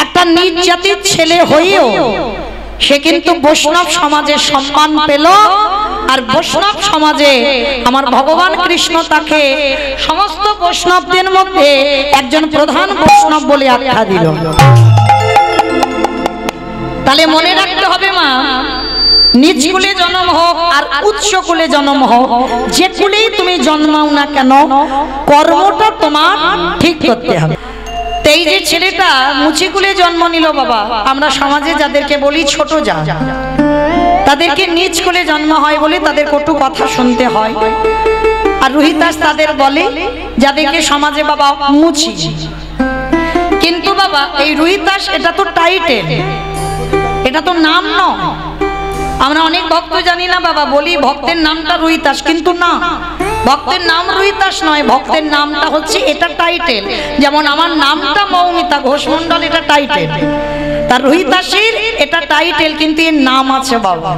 একটা নিজ জাতির ছেলে হয়েও সে কিন্তু বৈষ্ণব সমাজে সম্মান পেল। আর বৈষ্ণব সমাজে আমার ভগবান কৃষ্ণ তাকে সমস্ত বৈষ্ণবদের মধ্যে একজন প্রধান বৈষ্ণব বলে আখ্যা দিল। তাহলে মনে রাখতে হবে মা, নিজ কুলে জন্ম হোক আর উচ্চ কুলে জন্ম হোক, যে কুলেই তুমি জন্মাও না কেন কর্মটা তোমার ঠিক করতে হবে। এই যে ছেলেটা মুচি কুলে জন্ম নিল বাবা, আমরা সমাজে যাদেরকে বলি ছোট যা, তাদেরকে নিজ কুলে জন্ম হয় বলে তাদের কটু কথা শুনতে হয়। আর রোহিতাস তাদের বলে যাদেরকে সমাজে বাবা মুচি। কিন্তু বাবা এই রোহিতাস এটা তো টাইটেল, এটা তো নাম নয়। আমরা অনেক ভক্ত জানি না বাবা, বলি ভক্তের নামটা রোহিতাস, কিন্তু না, ভক্তের নাম রোহিতাস নয়, ভক্তের নামটা হচ্ছে এটা টাইটেল। যেমন আমার নামটা মৌমিতা ঘোষ মন্ডল, এটা টাইটেল, তার রোহিতাসের এটা টাইটেল, কিন্তু এর নাম আছে বাবা।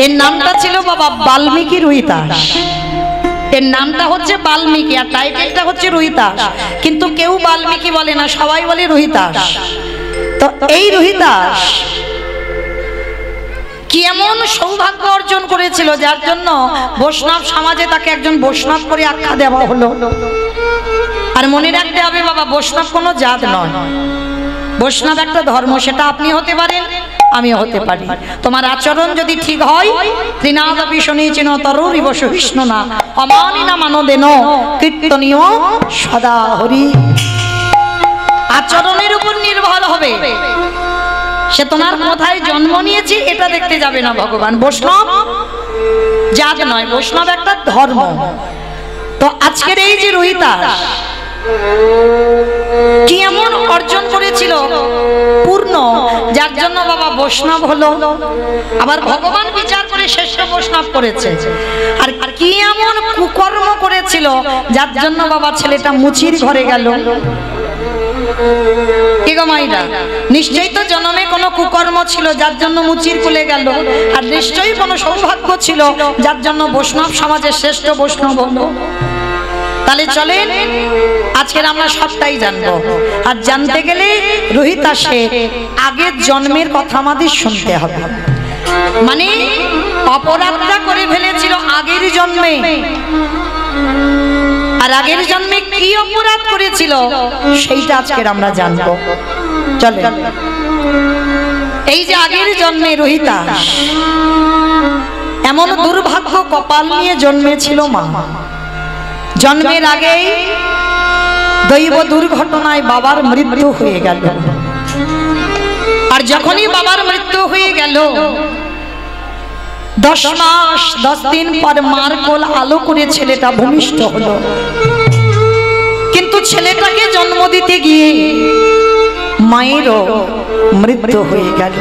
এর নামটা ছিল বাবা বাল্মীকি রোহিতাস, এর নামটা হচ্ছে বাল্মীকি আর টাইটেলটা হচ্ছে রোহিতাস। কিন্তু কেউ বাল্মীকি বলে না, সবাই বলে রোহিতাস। তো এই রোহিতাস কি এমন সৌভাগ্য অর্জন করেছিল যার জন্য বৈষ্ণব সমাজে তাকে একজন বৈষ্ণব করে আখ্যা দেওয়া হলো। আর মনে রাখতে হবে বাবা, বৈষ্ণব কোনো জাত নয়, বৈষ্ণব একটা ধর্ম। সেটা আপনি হতে পারেন, আমিও হতে পারি। তোমার আচরণ যদি ঠিক হয়, ত্রিনাদপি শনিচিন তরুরিব সহিষ্ণু না অমানিনা মানদেন কীর্তনীয় সদা হরি। আচরণের উপর নির্ভর হবে, সে তোমার কোথায় জন্ম নিয়েছে এটা দেখতে যাবে না ভগবান। বৈষ্ণব জাত নয়, বৈষ্ণব একটা ধর্ম। তো আজকের এই যে রোহিতাস কি এমন অর্জন করেছিল পূর্ণ, যার জন্য বাবা বৈষ্ণব হলো। আবার ভগবান বিচার করে শ্রেষ্ঠ বৈষ্ণব করেছে। আর কি এমন কুকর্ম করেছিল যার জন্য বাবা ছেলেটা মুচির ঘরে গেল। কি গো মাইরা, নিশ্চয়ই তো জন্মে কোনো কুকর্ম ছিল যার জন্য মুচির কুলে গেল, আর নিশ্চয়ই কোনো সৌভাগ্য ছিল যার জন্য বৈষ্ণব সমাজের শ্রেষ্ঠ বৈষ্ণব হলো। তাহলে চলেন আজকের আমরা সবটাই জানবো। আর জানতে গেলে রোহিতাসে আগের জন্মের কথা আমাদের শুনতে হবে। মানে অপরাধটা করে ফেলেছিল আগের জন্মে, আর আগের জন্মে কি অপরাধ করেছিল সেইটা আজকের আমরা জানবো। চলে এই যে আগের জন্মে রোহিতাস এমন দুর্ভাগ্য কপাল নিয়ে জন্মেছিল মা। জন্মের আগেই দৈব দুর্ঘটনায় বাবার মৃত্যু হয়ে গেল। আর যখনই বাবার মৃত্যু হয়ে গেল 10 মাস 10 দিন পর মার কোল আলো করে ছেলেটা ভূমিষ্ঠ হলো। কিন্তু ছেলেটাকে জন্ম দিতে গিয়ে মায়েরও মৃত্যু হয়ে গেল।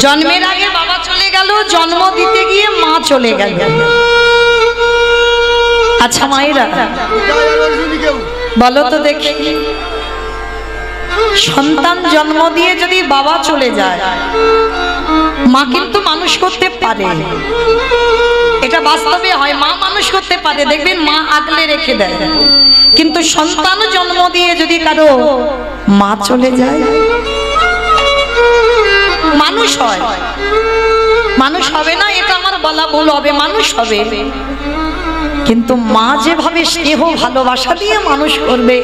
জন্মের আগে বাবা চলে গেল, জন্ম দিতে গিয়ে মা চলে গেল। আচ্ছা মায়েরা বলো তো দেখি, সন্তান জন্ম দিয়ে যদি বাবা চলে যায়, মা কিন্তু মানুষ করতে পারে, এটা বাস্তবে হয়। মা মানুষ করতে পারে, দেখবেন মা আগলে রেখে দেয়। কিন্তু সন্তান জন্ম দিয়ে যদি কারো মা চলে যায়, মানুষ হয়, মানুষ হবে না এটা আমার বলা ভুল হবে, মানুষ হবে। কিন্তু মা যেভাবে স্নেহ ভালোবাসা দিয়ে মানুষ করবে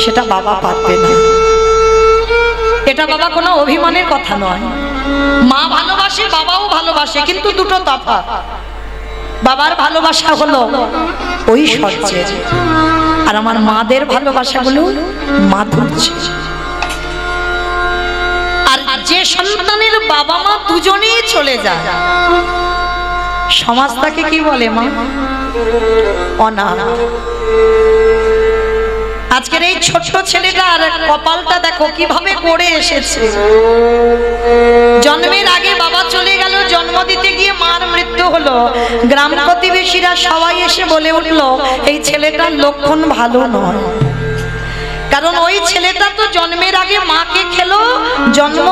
সেটা বাবা পারবে না। এটা বাবা কোনো অভিমানের কথা নয়। মা ভালোবাসে, বাবাও ভালোবাসে, কিন্তু দুটো তফাৎ। বাবার ভালোবাসা হলো ওই সহ্যের, আর আমার মাদের ভালোবাসা হলো মাধুর্য। আর যে সন্তানের বাবা মা দুজনেই চলে যায়, সমাজ তাকে কি বলে মা? অনাথ। আজকের এই ছোট্ট ছেলেটার কপালটা দেখো কিভাবে গড়ে এসেছে। জন্মের আগে বাবা চলে গেল, জন্ম দিতে গিয়ে মার মৃত্যু হলো। গ্রাম প্রতিবেশীরা সবাই এসে বলে উঠলো এই ছেলেটার লক্ষণ ভালো নয়। কারণ ওই ছেলেটা তো জন্মের আগে মাকে খেলো, জন্ম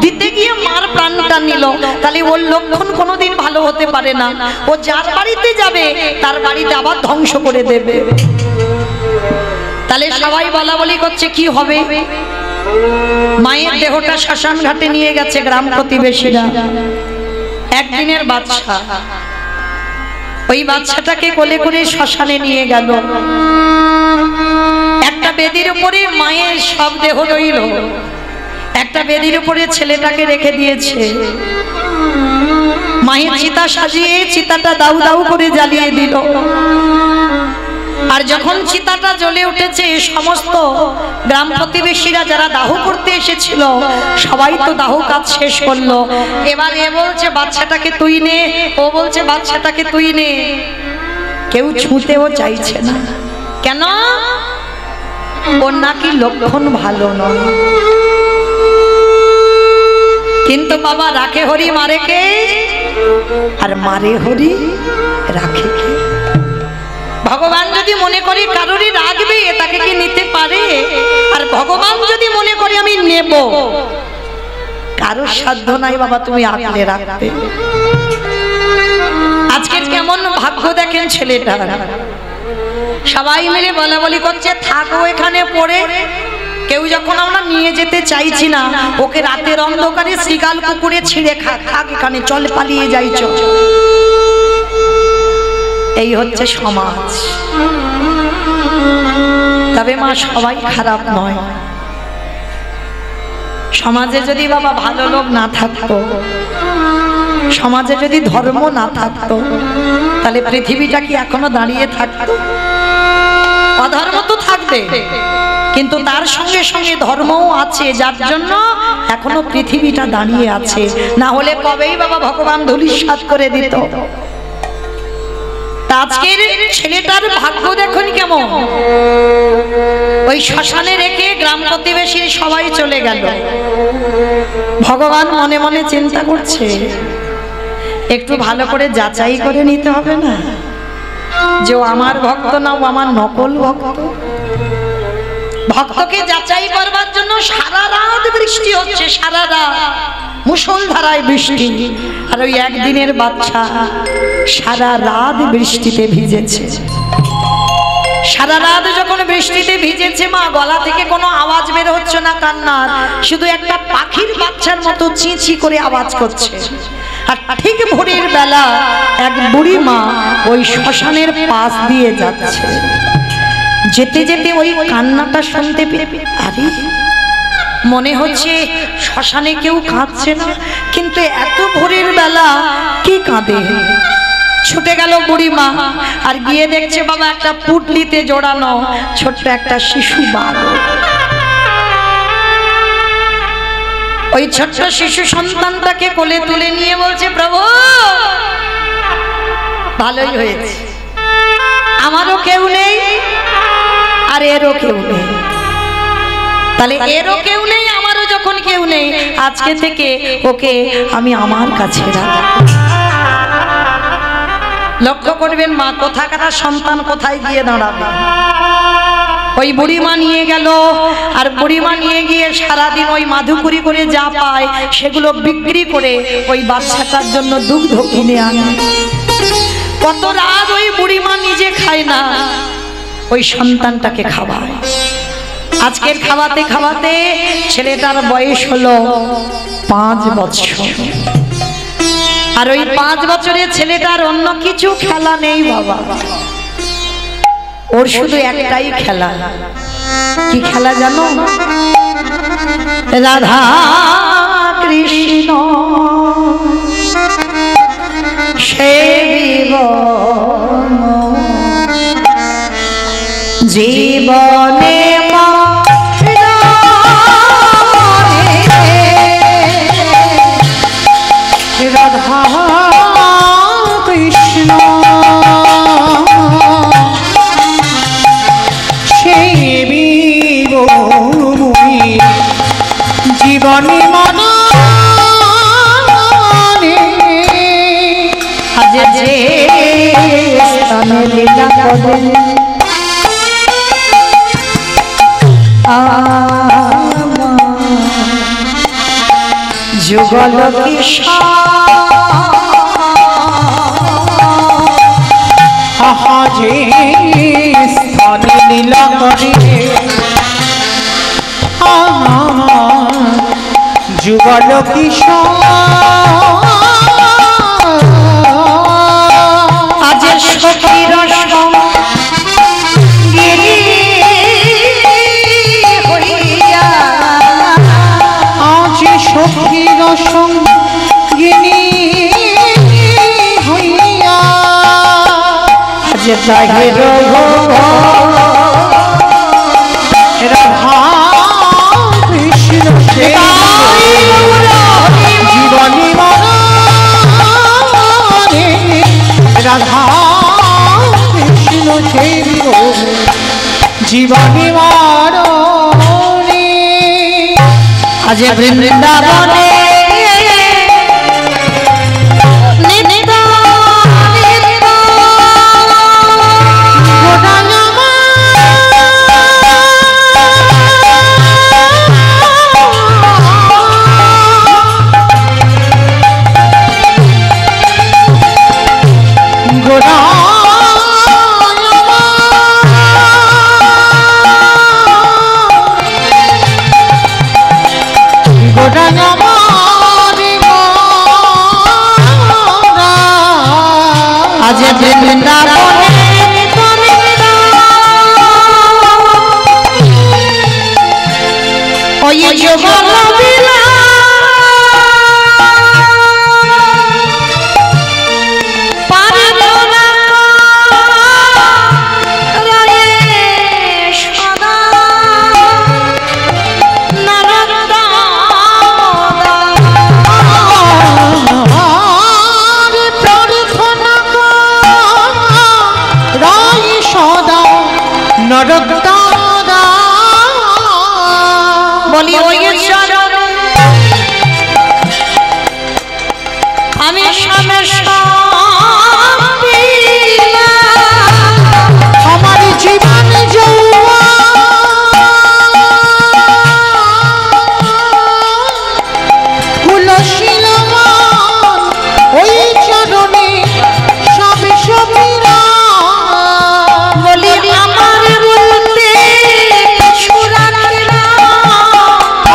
দিতে গিয়ে মার প্রাণটা নিল। তাহলে ওর লক্ষণ কোনোদিন ভালো হতে পারে না। ও যার বাড়িতে যাবে তার বাড়িতে আবার ধ্বংস করে দেবে। তাহলে সবাই বলা বলি করছে কি হবে। মায়ের দেহটা শ্মশান ঘাটে নিয়ে গেছে গ্রাম প্রতিবেশীরা। একদিনের বাচ্চা, ওই বাচ্চাটাকে কোলে করে শ্মশানে নিয়ে গেল। একটা বেদির উপরে মায়ের সব দেহ রইল, একটা বেদির উপরে ছেলেটাকে রেখে দিয়েছে। মায়ের চিতা সাজিয়ে চিতাটা দাউ দাউ করে জ্বালিয়ে দিল। আর যখন চিতাটা জ্বলে উঠেছে, সমস্ত গ্রাম প্রতিবেশীরা যারা দাহ করতে এসেছিল সবাই তো দাহ কাজ শেষ করলো। এবার এ বলছে বাচ্চাটাকে তুই নে, ও বলছে বাচ্চাটাকে তুই নে। কেউ ছুঁতেও চাইছে না। কেন? ওর নাকি লক্ষণ ভালো নয়। কিন্তু বাবা রাখে হরি মারে কে? আর মারে হরি রাখে কে? ভগবান যদি মনে করি কারোরই রাখবে, তাকে কি নিতে পারে? আর ভগবান যদি মনে করি আমি নেব, কারোর সাধ্য নাই বাবা তুমি আগলে রাখবে। আজকে কেমন ভাগ্য দেখেন ছেলেটা। সবাই মিলে বলা বলি করছে থাকো এখানে পড়ে। কেউ যখন আমরা নিয়ে যেতে চাইছি না, ওকে রাতের অন্ধকারে শ্রীকাল কুকুরে ছিঁড়ে থাক এখানে, চল পালিয়ে যাই চল। এই হচ্ছে সমাজ। তবে মা সবাই খারাপ নয়। সমাজে যদি বাবা ভালো লোক না থাকতো, সমাজে যদি ধর্ম না থাকতো, তাহলে পৃথিবীটা কি এখনো দাঁড়িয়ে থাকতো? অধর্ম তো থাকবে, কিন্তু তার সঙ্গে সঙ্গে ধর্মও আছে, যার জন্য এখনো পৃথিবীটা দাঁড়িয়ে আছে। না হলে কবেই বাবা ভগবান ধূলিসাৎ করে দিত। আজকের ছেলেটার ভাগ্য দেখুন কেমন। ওই শ্মশানে রেখে গ্রাম প্রতিবেশী সবাই চলে গেল। ভগবান মনে মনে চিন্তা করছে একটু ভালো করে যাচাই করে নিতে হবে না যে ও আমার ভক্ত না ও আমার নকল ভক্ত। ভক্তকে যাচাই করবার জন্য সারা রাত বৃষ্টি হচ্ছে, সারা রাত মুষলধারায় বৃষ্টি। আর ওই একদিনের বাচ্চা সারা রাত বৃষ্টিতে ভিজেছে। সারা রাত যখন বৃষ্টিতে ভিজেছে মা, গলা থেকে কোনো আওয়াজ বের হচ্ছে না কান্নার, শুধু একটা পাখির বাচ্চার মতো চি চি করে আওয়াজ করছে। আর ঠিক ভোরের বেলা এক বুড়ি মা ওই শ্মশানের পাশ দিয়ে যাচ্ছে। যেতে যেতে ওই কান্নাটা শুনতে পেয়ে আরে মনে হচ্ছে শ্মশানে কেউ কাঁদছে না, কিন্তু এত ভোরের বেলা কে কাঁদে? ছুটে গেল বুড়িমা, আর গিয়ে দেখছে বাবা একটা পুটলিতে জোড়ানো ছোট্ট একটা শিশু বালক। ওই ছোট্ট শিশু সন্তানটাকে কোলে তুলে নিয়ে বলছে প্রভু ভালোই হয়েছে, আমারও কেউ নেই আর এরও কেউ নেই। তাহলে এরও কেউ নেই, আমারও যখন কেউ নেই, আজকে থেকে ওকে আমি আমার কাছে রাখবো। লক্ষ্য করবেন মা, কোথাকার সন্তান কোথায় গিয়ে দাঁড়াবে। ওই বুড়িমা নিয়ে গেল, আর বুড়িমা নিয়ে গিয়ে সারাদিন ওই মাধুকুরি করে যা পায় সেগুলো বিক্রি করে ওই বাচ্চাটার জন্য দুগ্ধ কিনে আনে। কত রাত ওই বুড়িমা নিজে খায় না, ওই সন্তানটাকে খাওয়ায়। আজকের খাওয়াতে খাওয়াতে ছেলেটার বয়স হলো 5 বছর। আর ওই 5 বছরের ছেলেটার অন্য কিছু খেলা নেই বাবা, ওর শুধু একটাই খেলা। কি খেলা জানো? রাধা কৃষ্ণ সেবিব জীবনে রাধা কৃষ্ণ সেবিব জীবনে মনে আজ যে স্থানে লীলা করেন যুগল আহা যে স্থানে জীবনী লীলা করে যুগল কিশোর আজ সখীর সঙ্গিনী হইয়া আজ সখীর সঙ্গিনী হইয়া আজ তাহের রাধা কৃষ্ণ জীবনী মনে রাধা কৃষ্ণ জীবনী মনে আজ বৃন্দাবনে আজ বৃন্দাবনে ওই যুগল লীলা পারিল না রায়ে সদা নারদা নরদাদা বলি ওই চরণ আমি আমার জীবন যৌবন কুলশীলমান ওই চরণে সবে সবিরা বলি আমার বলতে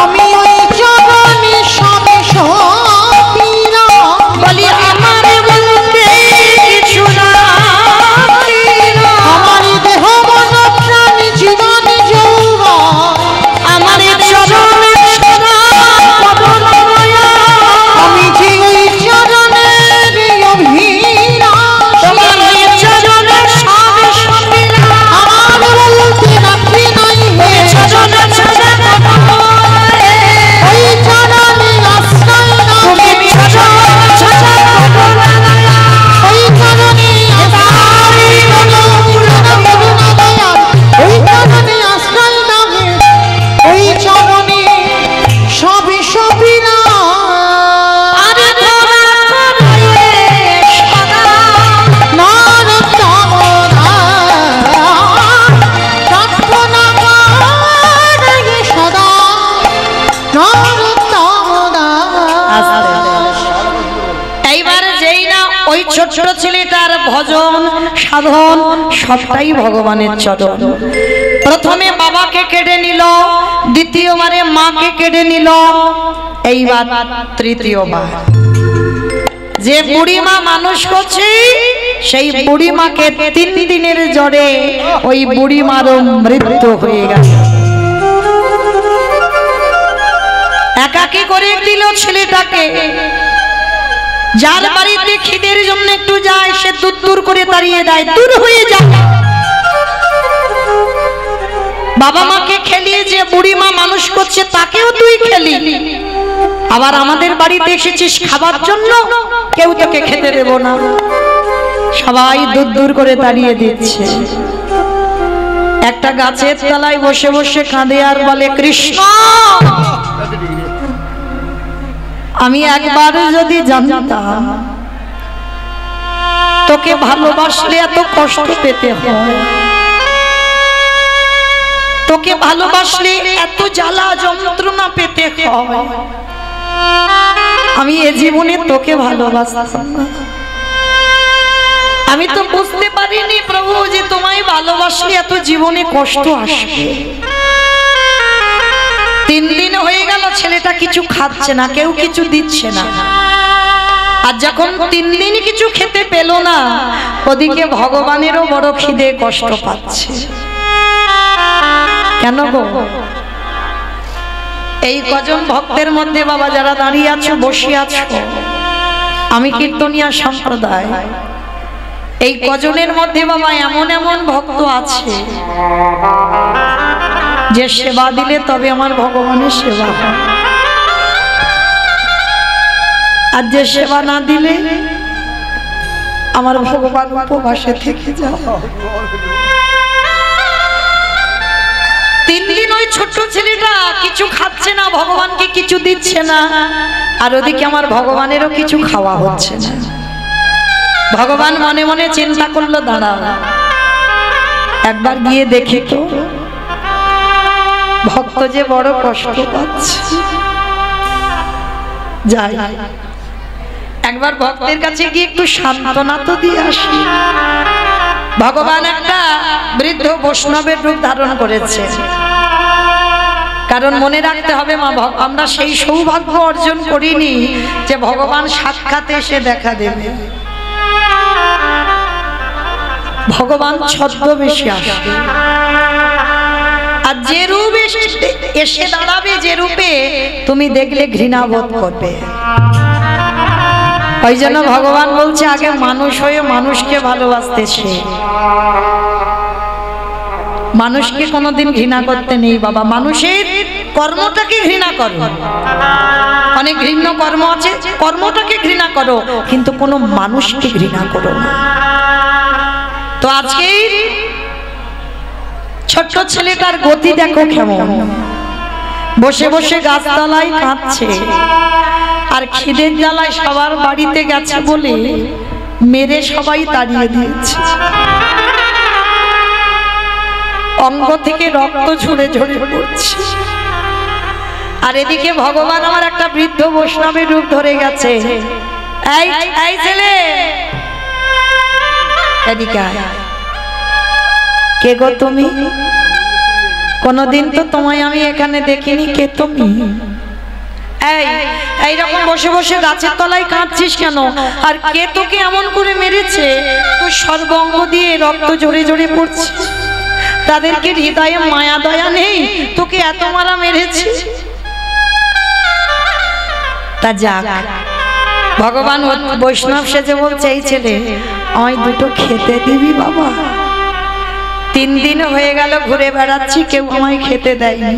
আমি ওই চরণে সবে সবিরা বলি আমার বলতে কিছু না আমার দেহ মন প্রাণ জীবন যৌবন আমার চরণে সদা পবনময়া আমি যে ওই চরণের অভিলাষ তোমার ওই চরণে সবে সবিরা আমার বলতে রাখি নাই হে চরণে ছাড়া ওই চরণে আশ্রয় নাহি তুমি চরণে ছাড়া ওই চরণে আশ্রয় করুণা দয়াল ওই চরণে আশ্রয় নাহি ওই চরণে সবে সবিনা আরে ধরা করে সদা নারদামোদা প্রার্থনা করে সদা নারদামোদা এইবার যেই না ওই ছোট্ট ছেলেটার ভজন সাধন সবটাই ভগবানের চরণ। প্রথমে বাবাকে কেড়ে নিল, দ্বিতীয়বারে মাকে কেড়ে নিল, এইবার তৃতীয়বার যে বুড়িমা মানুষ করছে সেই বুড়িমাকে 3 দিনের জ্বরে ওই বুড়িমারও মৃত্যু হয়ে গেল। একাকী করে দিল ছেলেটাকে। যার বাড়িতে খিদের জন্য একটু যায় সে দূর দূর করে তাড়িয়ে দেয়, দূর হয়ে যায়। বাবা মাকে খেলিয়ে যে বুড়িমা মানুষ করছে তাকেও তুই খেলি, আবার আমাদের বাড়িতে এসেছিস খাবার জন্য, কেউ তোকে খেতে দেব না। সবাই দূর দূর করে তাড়িয়ে দিচ্ছে। একটা গাছের তলায় বসে বসে কাঁদে আর বলে, কৃষ্ণ আমি একবার যদি জানতাম তোকে ভালোবাসলে এত কষ্ট পেতে হয়, তোকে ভালোবাসলে এত জ্বালা যন্ত্রণা পেতে হয়, আমি এ জীবনে তোকে ভালোবাসতাম না। আমি তো বুঝতে পারিনি প্রভু যে তোমায় ভালোবাসলে এত জীবনে কষ্ট আসবে। 3 দিন হয়ে গেল ছেলেটা কিছু খাচ্ছে না, কেউ কিছু দিচ্ছে না। আর যখন 3 দিন কিছু খেতে পেল না, ওদিকে ভগবানেরও বড় খিদে, কষ্ট পাচ্ছে। কেন গো? এই কজন ভক্তের মধ্যে বাবা যারা দাঁড়িয়ে আছো, বসে আছো, আমি কীর্তনিয়া সম্প্রদায়, এই কজনের মধ্যে বাবা এমন এমন ভক্ত আছে যে সেবা দিলে তবে আমার ভগবানের সেবা হয়, আর যে সেবা না দিলে আমার ভগবান উপবাসে থেকে যায়। 3 দিন ওই ছোট্ট ছেলেটা কিছু খাচ্ছে না, ভগবানকে কিছু দিচ্ছে না, আর ওদিকে আমার ভগবানেরও কিছু খাওয়া হচ্ছে না। ভগবান মনে মনে চিন্তা করলো, দাঁড়াও একবার গিয়ে দেখি তো ভক্ত যে বড় কষ্ট পাচ্ছে। যাই একবার ভক্তের কাছে গিয়ে একটু সান্ত্বনা তো দিয়ে আসি। ভগবান একটা বৃদ্ধ বৈষ্ণবের রূপ ধারণ করেছে, কারণ মনে রাখতে হবে মা, আমরা সেই সৌভাগ্য অর্জন করিনি যে ভগবান সাক্ষাৎ এসে দেখা দেবে। ভগবান ছদ্মবেশে আসে, আর যে রূপে এসে দাঁড়াবে, যে রূপে তুমি দেখলে ঘৃণা বোধ করবে। ওই জন্য ভগবান বলছে আগে মানুষ হয়ে মানুষকে ভালোবাসতে শেখ। মানুষকে কোনোদিন ঘৃণা করতে নেই বাবা, মানুষের কর্মটাকে ঘৃণা করো। অনেক ঘৃণ্য কর্ম আছে, কর্মটাকে ঘৃণা করো, কিন্তু কোনো মানুষকে ঘৃণা করো না। তো আজকে ছোট্ট ছেলেটার গতি দেখো কেমন, বসে বসে গাছতলায় কাঁদছে, আর খিদের জ্বালায় সবার বাড়িতে গেছে বলে মেরে সবাই তাড়িয়ে দিয়েছে। অঙ্গ থেকে রক্ত ঝরে ঝরে পড়ছে, আর এদিকে ভগবান আমার একটা বৃদ্ধ বৈষ্ণবের রূপ ধরে গেছে। এই এই ছেলে, এদিকে আয়। কে গো তুমি? কোনদিন তো তোমায় আমি এখানে দেখিনি, কে তুমি? এইরকম বসে বসে গাছের তলায় কাঁদছিস কেন? আর কে তোকে এমন করে মেরেছে? তোর সর্বঙ্গ দিয়ে রক্ত ঝরে ঝরে পড়ছে, তাদেরকে হৃদয়ে মায়া দয়া নেই, তোকে এত মারা মেরেছে। তা যাক, ভগবান বৈষ্ণব সেজে বলছে, এই ছেলে আমায় দুটো খেতে দিবি বাবা? 3 দিন হয়ে গেল ঘুরে বেড়াচ্ছি, কেউ আমায় খেতে দেয়নি,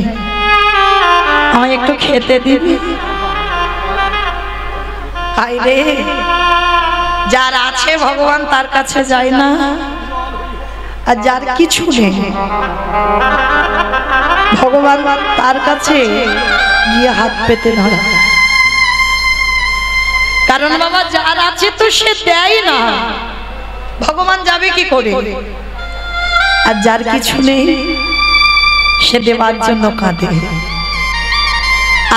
আমায় একটু খেতে দিবি? আয় রে, যার আছে ভগবান তার কাছে যায় না, আর যার কিছু নেই ভগবান তার কাছে গিয়ে হাত পেতে ধরা। কারণ বাবা যার আছে তো সে দেয় না, ভগবান যাবে কি করে? আর যার কিছু নেই সে দেওয়ার জন্য কাঁদে।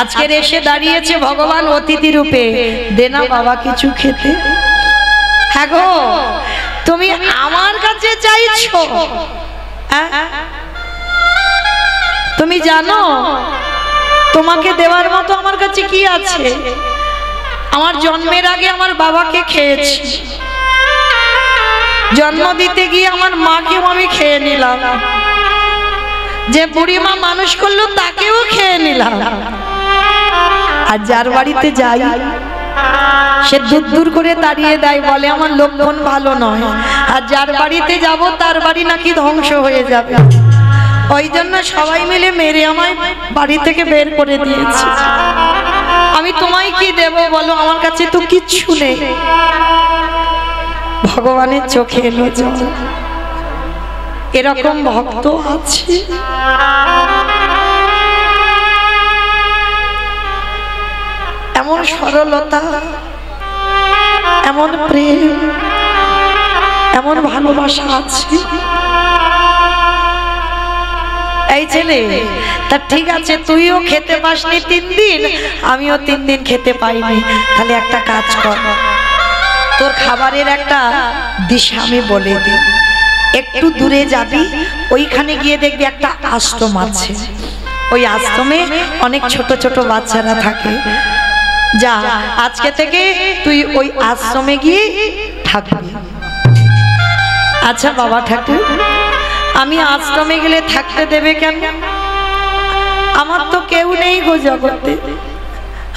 আজকের এসে দাঁড়িয়েছে ভগবান অতিথি রূপে, দে না বাবা কিছু খেতে। হ্যাঁ গো, তুমি আমার কাছে চাইছো? তুমি জানো তোমাকে দেওয়ার মতো আমার কাছে কি আছে? আমার জন্মের আগে আমার বাবাকে খেয়েছি, জন্ম দিতে গিয়ে আমার মাকেও আমি খেয়ে নিলাম, যে বুড়ি মা মানুষ করলো তাকেও খেয়ে নিলাম। আর যার বাড়িতে যাই সে দূর দূর করে তাড়িয়ে দেয়, বলে আমার লক্ষণ ভালো নয়। আর যার বাড়িতে যাব তার বাড়ি নাকি ধ্বংস হয়ে যাবে, ওই জন্য সবাই মিলে মেরে আমায় বাড়ি থেকে বের করে দিয়েছে। আমি তোমায় কি দেব বলো? আমার কাছে তো কিচ্ছু নেই। ভগবানের চোখে এলো জল। এরকম ভক্ত আছে। এমন সরলতা, এমন প্রেম, এমন ভালোবাসা আছে। এই ছেলে, তা ঠিক আছে, তুইও খেতে পাসনি 3 দিন, আমিও 3 দিন খেতে পাইনি। তাহলে একটা কাজ কর, তোর খাবারের একটা দিশা আমি বলে দিই। একটু দূরে যাবি, ওইখানে গিয়ে দেখবি একটা আশ্রম আছে। ওই আশ্রমে অনেক ছোট ছোট বাচ্চারা থাকে। যা, আজকে থেকে তুই ওই আশ্রমে গিয়ে থাকবি। আচ্ছা বাবা ঠাকুর, আমি আশ্রমে গেলে থাকতে দেবে কেন? আমার তো কেউ নেই গো জগতে,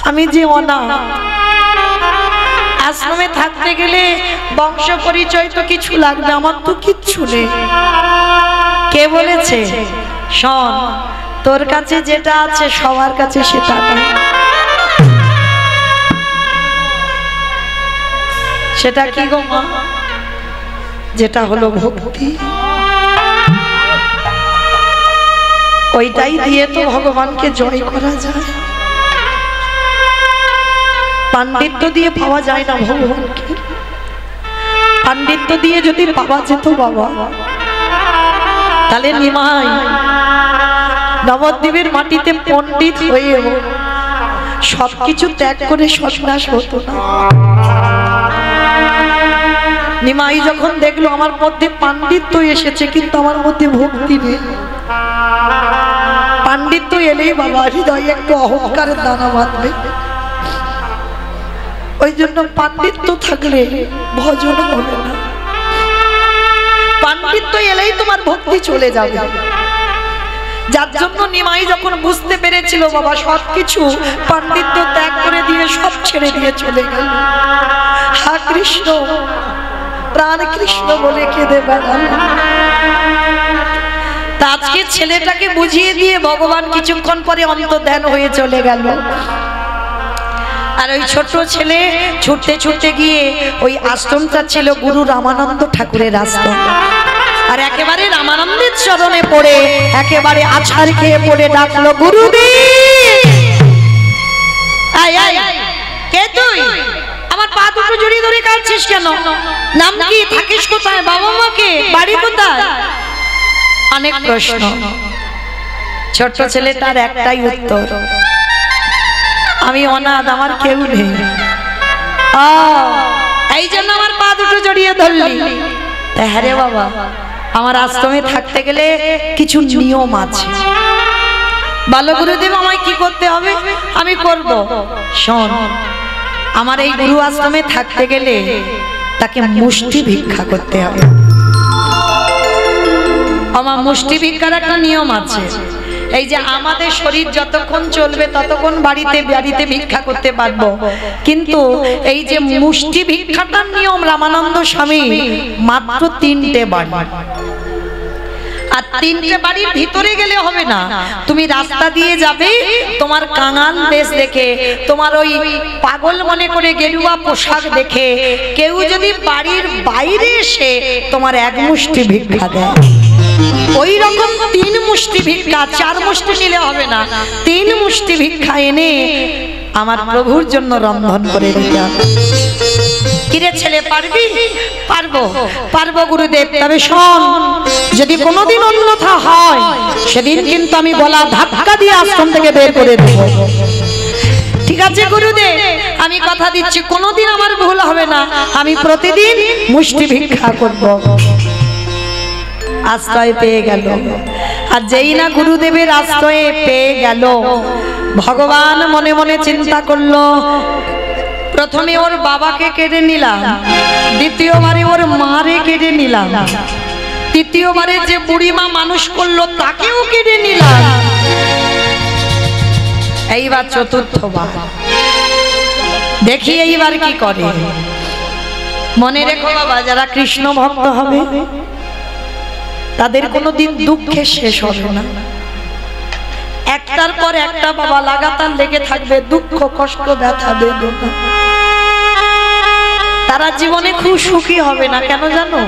আমি যে অনাথ। আশ্রমে থাকতে গেলে বংশ পরিচয় তো কিছু লাগবে, আমার তো কিচ্ছু নেই। কে বলেছে? শোন, তোর কাছে যেটা আছে সবার কাছে সেটা নেই। সেটা কি গো মা? যেটা হলো ভক্তি। ওইটাই দিয়ে তো ভগবানকে জয় করা যায়। পাণ্ডিত্য দিয়ে পাওয়া যায় না ভগবানকে। পাণ্ডিত্য দিয়ে যদি পাওয়া যেত বাবা, তাহলে নিমাই নবদ্বীপের মাটিতে পণ্ডিত হয়েও সবকিছু ত্যাগ করে সন্ন্যাস হতো না। নিমাই যখন দেখলো আমার মধ্যে পাণ্ডিত্য এসেছে কিন্তু আমার মধ্যে ভক্তি নেই, পাণ্ডিত্য এলেই বাবা হৃদয়ে একটু অহংকারের দানা বাঁধবে। ওই জন্য পাণ্ডিত্য থাকলে ভজন হবে না, পাণ্ডিত্য এলেই তোমার ভক্তি চলে যাবে। যার জন্য নিমাই যখন বুঝতে পেরেছিল বাবা সবকিছু পাণ্ডিত্য ত্যাগ করে দিয়ে সব ছেড়ে দিয়ে চলে গেল। হা কৃষ্ণ, প্রাণ কৃষ্ণ বলে কেঁদে বেড়াল। আজকে ছেলেটাকে বুঝিয়ে দিয়ে ভগবান কিছুক্ষণ পরে অন্তর্ধান হয়ে চলে গেল। আর ওই ছোট ছেলে ছুটতে ছুটতে গিয়ে ওই আশ্রমটা ছিল গুরু রামানন্দ ঠাকুরের আশ্রম। আর একেবারে রামানন্দের চরণে পড়ে একেবারে আছাড় খেয়ে পড়ে ডাকলো, গুরুদেব। আয় আয়, কে তুই? আমার পা দুটো জড়িয়ে ধরে কাঁদছিস কেন? নাম কি? থাকিস কোথায়? বাবা মাকে? বাড়ি কোথায়? অনেক প্রশ্ন। ছোট ছেলেটার একটাই উত্তর, আমি অনাথ, আমার কেউ নেই। এই জন্য আমার পা দুটো জড়িয়ে ধরলি? হ্যাঁ রে বাবা, আমার আশ্রমে থাকতে গেলে কিছু নিয়ম আছে। ভালো গুরুদেব, আমায় কি করতে হবে? আমি করব। শোন, আমার এই গুরু আশ্রমে থাকতে গেলে তাকে মুষ্টি ভিক্ষা করতে হবে। আমার মুষ্টি ভিক্ষার একটা নিয়ম আছে। এই যে আমাদের শরীর যতক্ষণ চলবে ততক্ষণ বাড়িতে বাড়িতে ভিক্ষা করতে পারবো, কিন্তু এই যে মুষ্টি ভিক্ষাটার নিয়ম রামানন্দ স্বামী মাত্র 3টে বাড়ি। আর 3টে বাড়ির ভিতরে গেলে হবে না, তুমি রাস্তা দিয়ে যাবে, তোমার কাঙাল বেশ দেখে, তোমার ওই পাগল মনে করে গেরুয়া পোশাক দেখে কেউ যদি বাড়ির বাইরে এসে তোমার এক মুষ্টি ভিক্ষা দেয়, ওই রকম 3 মুষ্টি ভিক্ষা, 4 মুষ্টি নিলে হবে না, 3 মুষ্টি ভিক্ষা এনে আমার প্রভুর জন্য রন্ধন করে দিতে হবে। কিরে ছেলে, পারবি? পারবো, পারবো গুরুদেব। তবে শোন, যদি কোনোদিন অন্যথা হয় সেদিন কিন্তু আমি গলা ধাক্কা দিয়ে আশ্রম থেকে বের করে দেব। ঠিক আছে গুরুদেব, আমি কথা দিচ্ছি কোনোদিন আমার ভুল হবে না, আমি প্রতিদিন মুষ্টি ভিক্ষা করব। আশ্রয় পেয়ে গেল। আর যেই না গুরুদেবের আশ্রয়ে পেয়ে গেল, ভগবান মনে মনে চিন্তা করলো, প্রথমে ওর বাবাকে কেড়ে নিলাম, দ্বিতীয়বারে ওর মারে কেড়ে নিলাম, তৃতীয়বারে যে বুড়িমা মানুষ করলো তাকেও কেড়ে নিলাম, এইবার চতুর্থবার দেখি এইবার কি করে। মনে রেখো বাবা, যারা কৃষ্ণ ভক্ত হবে তাদের কোনোদিন দুঃখে শেষ হবে না। একটার পর একটা বাবা লাগাতার লেগে থাকবে, দুঃখ কষ্ট ব্যথা বেদনা। তারা জীবনে খুব সুখী হবে না। কেন জানো?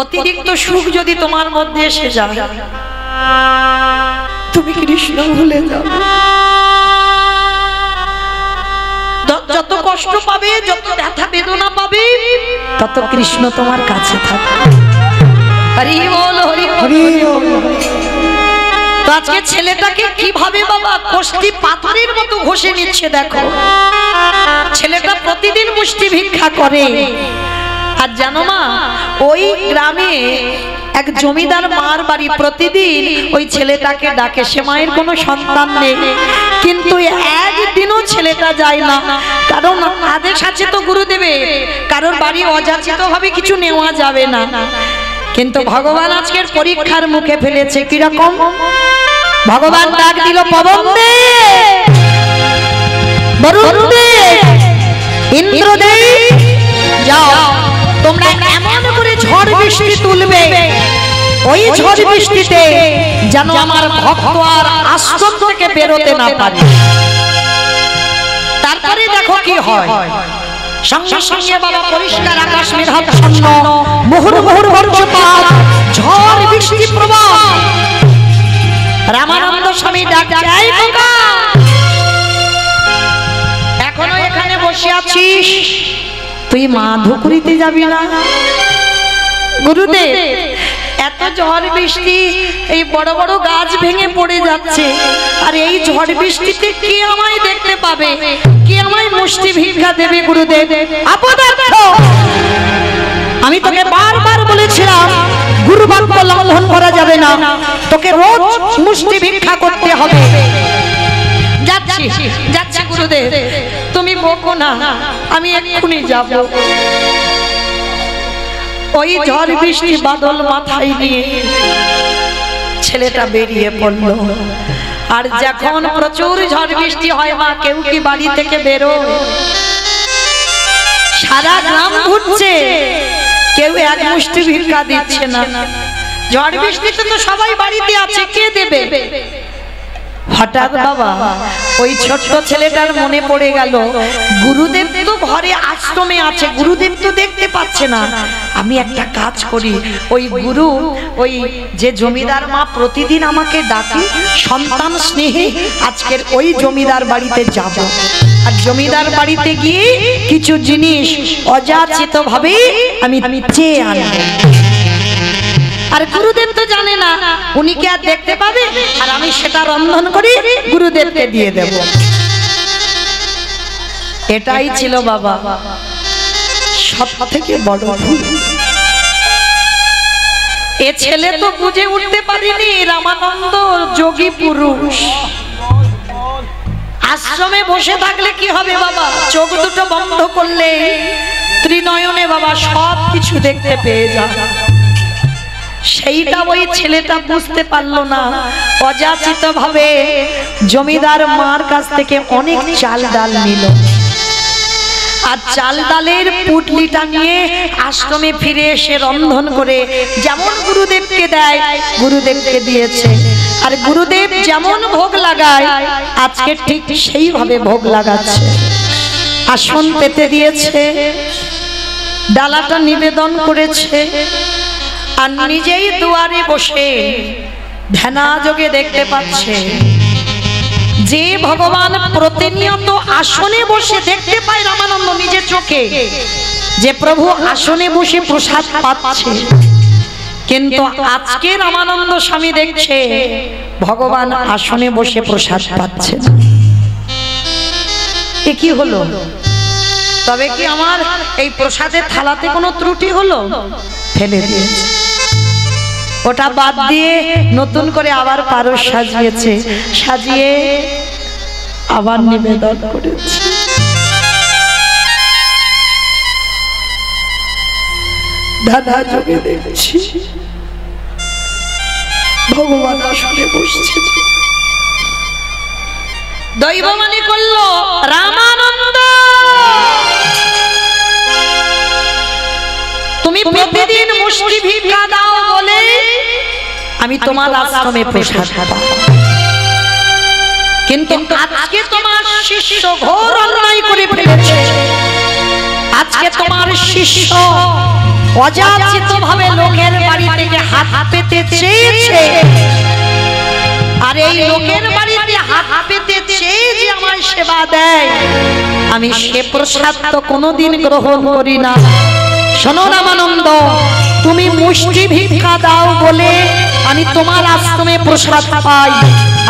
অতিরিক্ত সুখ যদি তোমার মধ্যে এসে যায়, তুমি কৃষ্ণ ভুলে যাবে। যত কষ্ট পাবে, যত ব্যথা বেদনা পাবে, তত কৃষ্ণ তোমার কাছে থাকবে। হরি বল, হরি হরি। তো আজকে ছেলেটাকে কিভাবে বাবা কষ্টি পাথরের মতো ঘষে নিচ্ছে দেখো। ছেলেটা প্রতিদিন মুষ্টি ভিক্ষা করে। আর জানো মা, ওই গ্রামে এক জমিদার মার বাড়ি, প্রতিদিন ওই ছেলেটাকে ডাকে। সে মায়ের কোনো সন্তান নেই, কিন্তু একদিনও ছেলেটা যায় না, কারণ আদেশ আছে তো গুরুদেবের, কারোর বাড়ি অযাচিত ভাবে কিছু নেওয়া যাবে না। কিন্তু ভগবান আজকের পরীক্ষার মুখে ফেলেছে। কিরকম? ভগবান ডাক দিল, পবন দে, বরুণ দে, ইন্দ্র দে, যাও তোমরা এমন করে ঝড় বৃষ্টি তুলবে, ওই ঝড় বৃষ্টিতে যেন আমার ভক্ত আর আশ্রম থেকে বেরোতে না পারে। তারপরে দেখো কি হয়। সঙ্গে সঙ্গে বাবা পরিষ্কার আকাশ মেঘাচ্ছন্ন, মুহুর মুহুর বজ্রপাত, ঝড় বৃষ্টি প্রবাহ। রামানন্দ স্বামী ডাকছে, এই খোকা, এখনো এখানে বসে আছিস? তুই মাধুকরিতে যাবি না? গুরুদেব, এত ঝড় বৃষ্টি, এই বড় বড় গাছ ভেঙে পড়ে যাচ্ছে, আর এই ঝড় বৃষ্টিতে কে আমায় দেখতে পাবে, কে আমায় মুষ্টি ভিক্ষা দেবে? গুরুদেব, আপদার্থ, আমি তোকে বারবার বলেছিলাম গুরু বাক্য লঙ্ঘন করা যাবে না, তোকে রোজ মুষ্টি ভিক্ষা করতে হবে। যাচ্ছি যাচ্ছি গুরুদেব, তুমি বকো না, আমি এক্ষুনি যাব। ওই ঝড় বৃষ্টি বাদল মাথায় নিয়ে ছেলেটা বেরিয়ে পড়ল। আর যখন প্রচুর ঝড় বৃষ্টি হয় মা, কেউ কি বাড়ি থেকে বেরো? সারা গ্রাম ঘুরছে, কেউ এক মুষ্টি ভিক্ষা দিচ্ছে না। ঝড় বৃষ্টিতে তো সবাই বাড়িতে আছে, কে দেবে? হঠাৎ বাবা ওই ছোট্ট ছেলেটার মনে পড়ে গেল, গুরুদেব তো ঘরে আশ্রমে আছে, গুরুদেব তো দেখতে পাচ্ছে না। আমি একটা কাজ করি, ওই গুরু, ওই যে জমিদার মা প্রতিদিন আমাকে ডাকে সন্তান স্নেহে, আজকের ওই জমিদার বাড়িতে যাব। আর জমিদার বাড়িতে গিয়ে কিছু জিনিস অযাচিত ভাবে আমি চেয়ে আনব। আর গুরুদেব তো জানে না, উনি কি আর দেখতে পাবে? আর আমি সেটা রন্ধন করি গুরুদেবকে দিয়ে দেব। এটাই ছিল বাবা সব থেকে বড় ভুল। এ ছেলে তো বুঝে উঠতে পারিনি রামানন্দ যোগী পুরুষ। আশ্রমে বসে থাকলে কি হবে বাবা? চোখ দুটো বন্ধ করলে ত্রিনয়নে বাবা সব কিছু দেখতে পেয়ে যায়। সেইটা ওই ছেলেটা বুঝতে পারলো না, অযাচিত ভাবে জমিদার মার কাছ থেকে অনেক চাল ডাল নিল। আর চাল ডালের পুটলিটা নিয়ে আশ্রমে ফিরে এসে রন্ধন করে যেমন গুরুদেবকে দেয় গুরুদেবকে দিয়েছে। আর গুরুদেব যেমন ভোগ লাগায় আজকে ঠিক সেইভাবে ভোগ লাগাচ্ছে। আসন পেতে দিয়েছে, ডালাটা নিবেদন করেছে, আর নিজেই দুয়ারে বসে ধ্যানাযোগে দেখতে পাচ্ছে যে ভগবান প্রতিনিয়ত আসনে বসে দেখতে পায় রামানন্দ নিজের চোখে, যে প্রভু আসনে বসে প্রসাদ পাচ্ছে। কিন্তু আজকে রামানন্দ স্বামী দেখছে ভগবান আসনে বসে প্রসাদ পাচ্ছে। এ কি হলো? তবে কি আমার এই প্রসাদের থালাতে কোনো ত্রুটি হলো? ফেলে দিয়েছে, ওটা বাদ দিয়ে নতুন করে আবার পারস সাজিয়েছে, সাজিয়ে আবার নিবেদন করেছে। দাদা যোগে দেখছি ভগবান আসলে বসছে। দৈব মানে করলো রামানন্দ, তুমি প্রতিদিন মুষ্টি ভিক্ষা দাও বলে আমি তোমার আশ্রমে প্রসাদ পাবো, কিন্তু আজকে তোমার শিষ্য ঘোর অন্যায় করে ফেলেছে। আজকে তোমার শিষ্য অযাচিত ভাবে লোকের বাড়ি থেকে হাত পেতে চেয়েছে, আর এই লোকের বাড়িতে হাত পেতে চেয়ে যে আমার সেবা দেয়, আমি সে প্রসাদ তো কোনোদিন গ্রহণ করি না। শোনো রামানন্দ, তুমি মুষ্টি ভিক্ষা দাও বলে আমি তোমার আশ্রমে প্রসাদ পাই।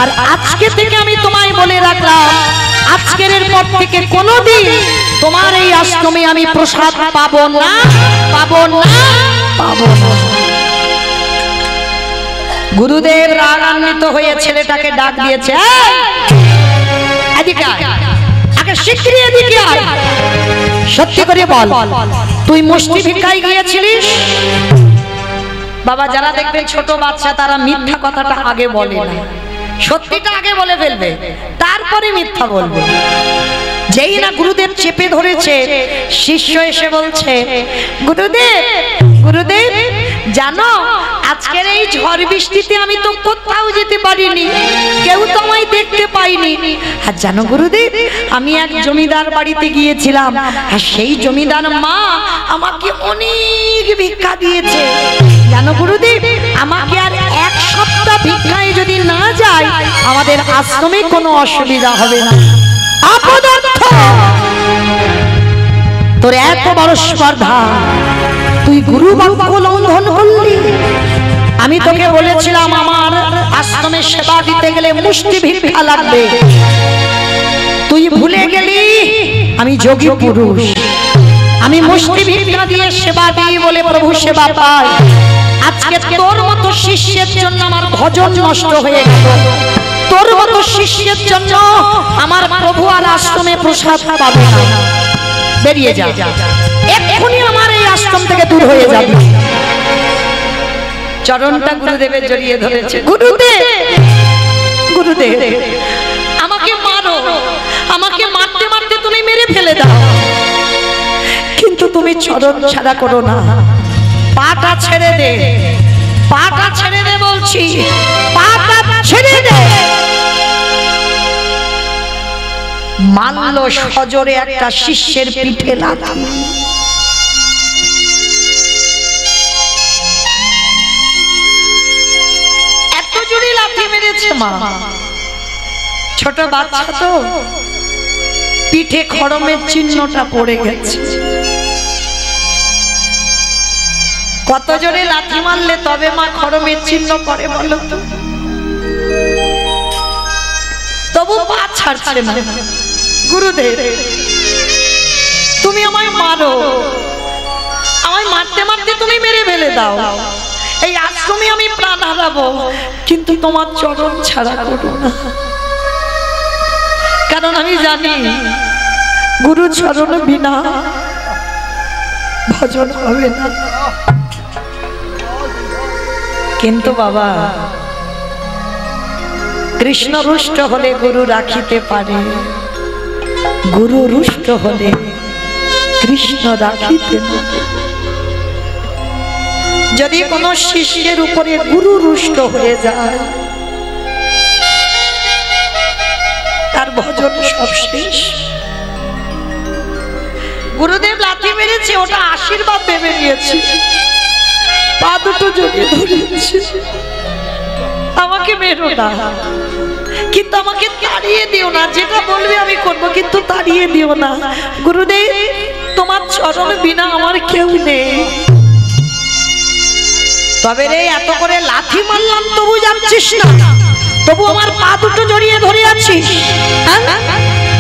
আর আজকে থেকে আমি তোমায় বলে রাখলাম, আজকের পর থেকে কোনোদিন তোমার এই আশ্রমে আমি প্রসাদ পাবো না, পাবো না, পাবো না। গুরুদেব রাগান্বিত হয়ে ছেলেটাকে ডাক দিয়েছে, এদিকে আয়, আগে শিগগিরই এদিকে আয়। সত্যি করে বল, তুই মুষ্টি ভিক্ষায় গিয়েছিলিস? বাবা, যারা দেখবেন ছোট বাচ্চা তারা মিথ্যা কথাটা আগে বলে না, সত্যিটা আগে বলে ফেলবে, তারপরে মিথ্যা বলবে। যেই না গুরুদেব চেপে ধরেছে, শিষ্য এসে বলছে, গুরুদেব, গুরুদেব জানো আজকের এই ঝড় বৃষ্টিতে আমি তো কোথাও যেতে পারিনি, কেউ তো আমায় দেখতে পাইনি। আর জানো গুরুদেব, আমি এক জমিদার বাড়িতে গিয়েছিলাম, আর সেই জমিদার মা আমাকে অনেক ভিক্ষা দিয়েছে। জানো গুরুদেব, আমাকে আর এক সপ্তাহ ভিক্ষায় যদি না যায়, আমাদের আশ্রমে কোনো অসুবিধা হবে না। অপদার্থ, তোর এত বড় স্পর্ধা, তুই গুরু বাক্য লঙ্ঘন করলি। আমি তোকে বলেছিলাম আমার আশ্রমে সেবা দিতে গেলে মুষ্টি ভিক্ষা লাগবে, তুই ভুলে গেলি আমি যোগী পুরুষ, আমি মুষ্টি ভিক্ষা দিয়ে সেবা দিই বলে প্রভু সেবা পাই। আজকে তোর মতো শিষ্যের জন্য আমার ভজন নষ্ট হয়ে গেল, তোর মতো শিষ্যের জন্য আমার প্রভু আর আশ্রমে প্রসাদ পাবে না। বেরিয়ে যা, এক্ষুনি আমার এই আশ্রম থেকে দূর হয়ে যাবে। চরণটা গুরুদেবের জড়িয়ে ধরেছে। গুরুদেব, গুরুদেব আমাকে মারো, আমাকে মারতে মারতে তুমি মেরে ফেলে দাও, কিন্তু তুমি চরণ ছাড়া করো না, পাটা ছেড়ে দে, পাটা ছেড়ে দে বলছি, পাটা ছেড়ে দে। মানল সজোরে একটা শিষ্যের পিঠে লাথি। এত জোরে লাথি মেরেছে মা, ছোট বাচ্চা তো, পিঠে খড়মের চিহ্নটা পড়ে গেছে। কত জোরে লাথি মারলে তবে মা খড়মের চিহ্ন পড়ে বলো তো? তবু পা ছাড়ছে না। গুরুদেব, তুমি আমায় মারো, আমায় মারতে মারতে তুমি মেরে ফেলে দাও, এই আশ্রমে আমি প্রাণ হারাবো, কিন্তু তোমার চরণ ছাড়া করো না, কারণ আমি জানি গুরু চরণ বিনা ভজন হবে না। কিন্তু বাবা, কৃষ্ণ রুষ্ট হলে গুরু রাখিতে পারে, গুরু রুষ্ট হলে কৃষ্ণ রাখিতে না। যদি কোনো শিষ্যের উপরে গুরু রুষ্ট হয়ে যায়, তার ভজন সব শেষ। গুরুদেব লাথি মেরেছে, ওটা আশীর্বাদ ভেবে নিয়েছে, পা দুটো জড়িয়ে ধরেছে, আমাকে মেরো না, কিন্তু আমাকে তাড়িয়ে দিও না, যেটা বলবে আমি করব, কিন্তু তাড়িয়ে দিও না। গুরুদেব, তোমার চরণ বিনা আমার কেউ নেই। তবে রে, এত করে লাথি মারলাম তবু যাচ্ছিস না, তবু আমার পা দুটো জড়িয়ে ধরে আছিস।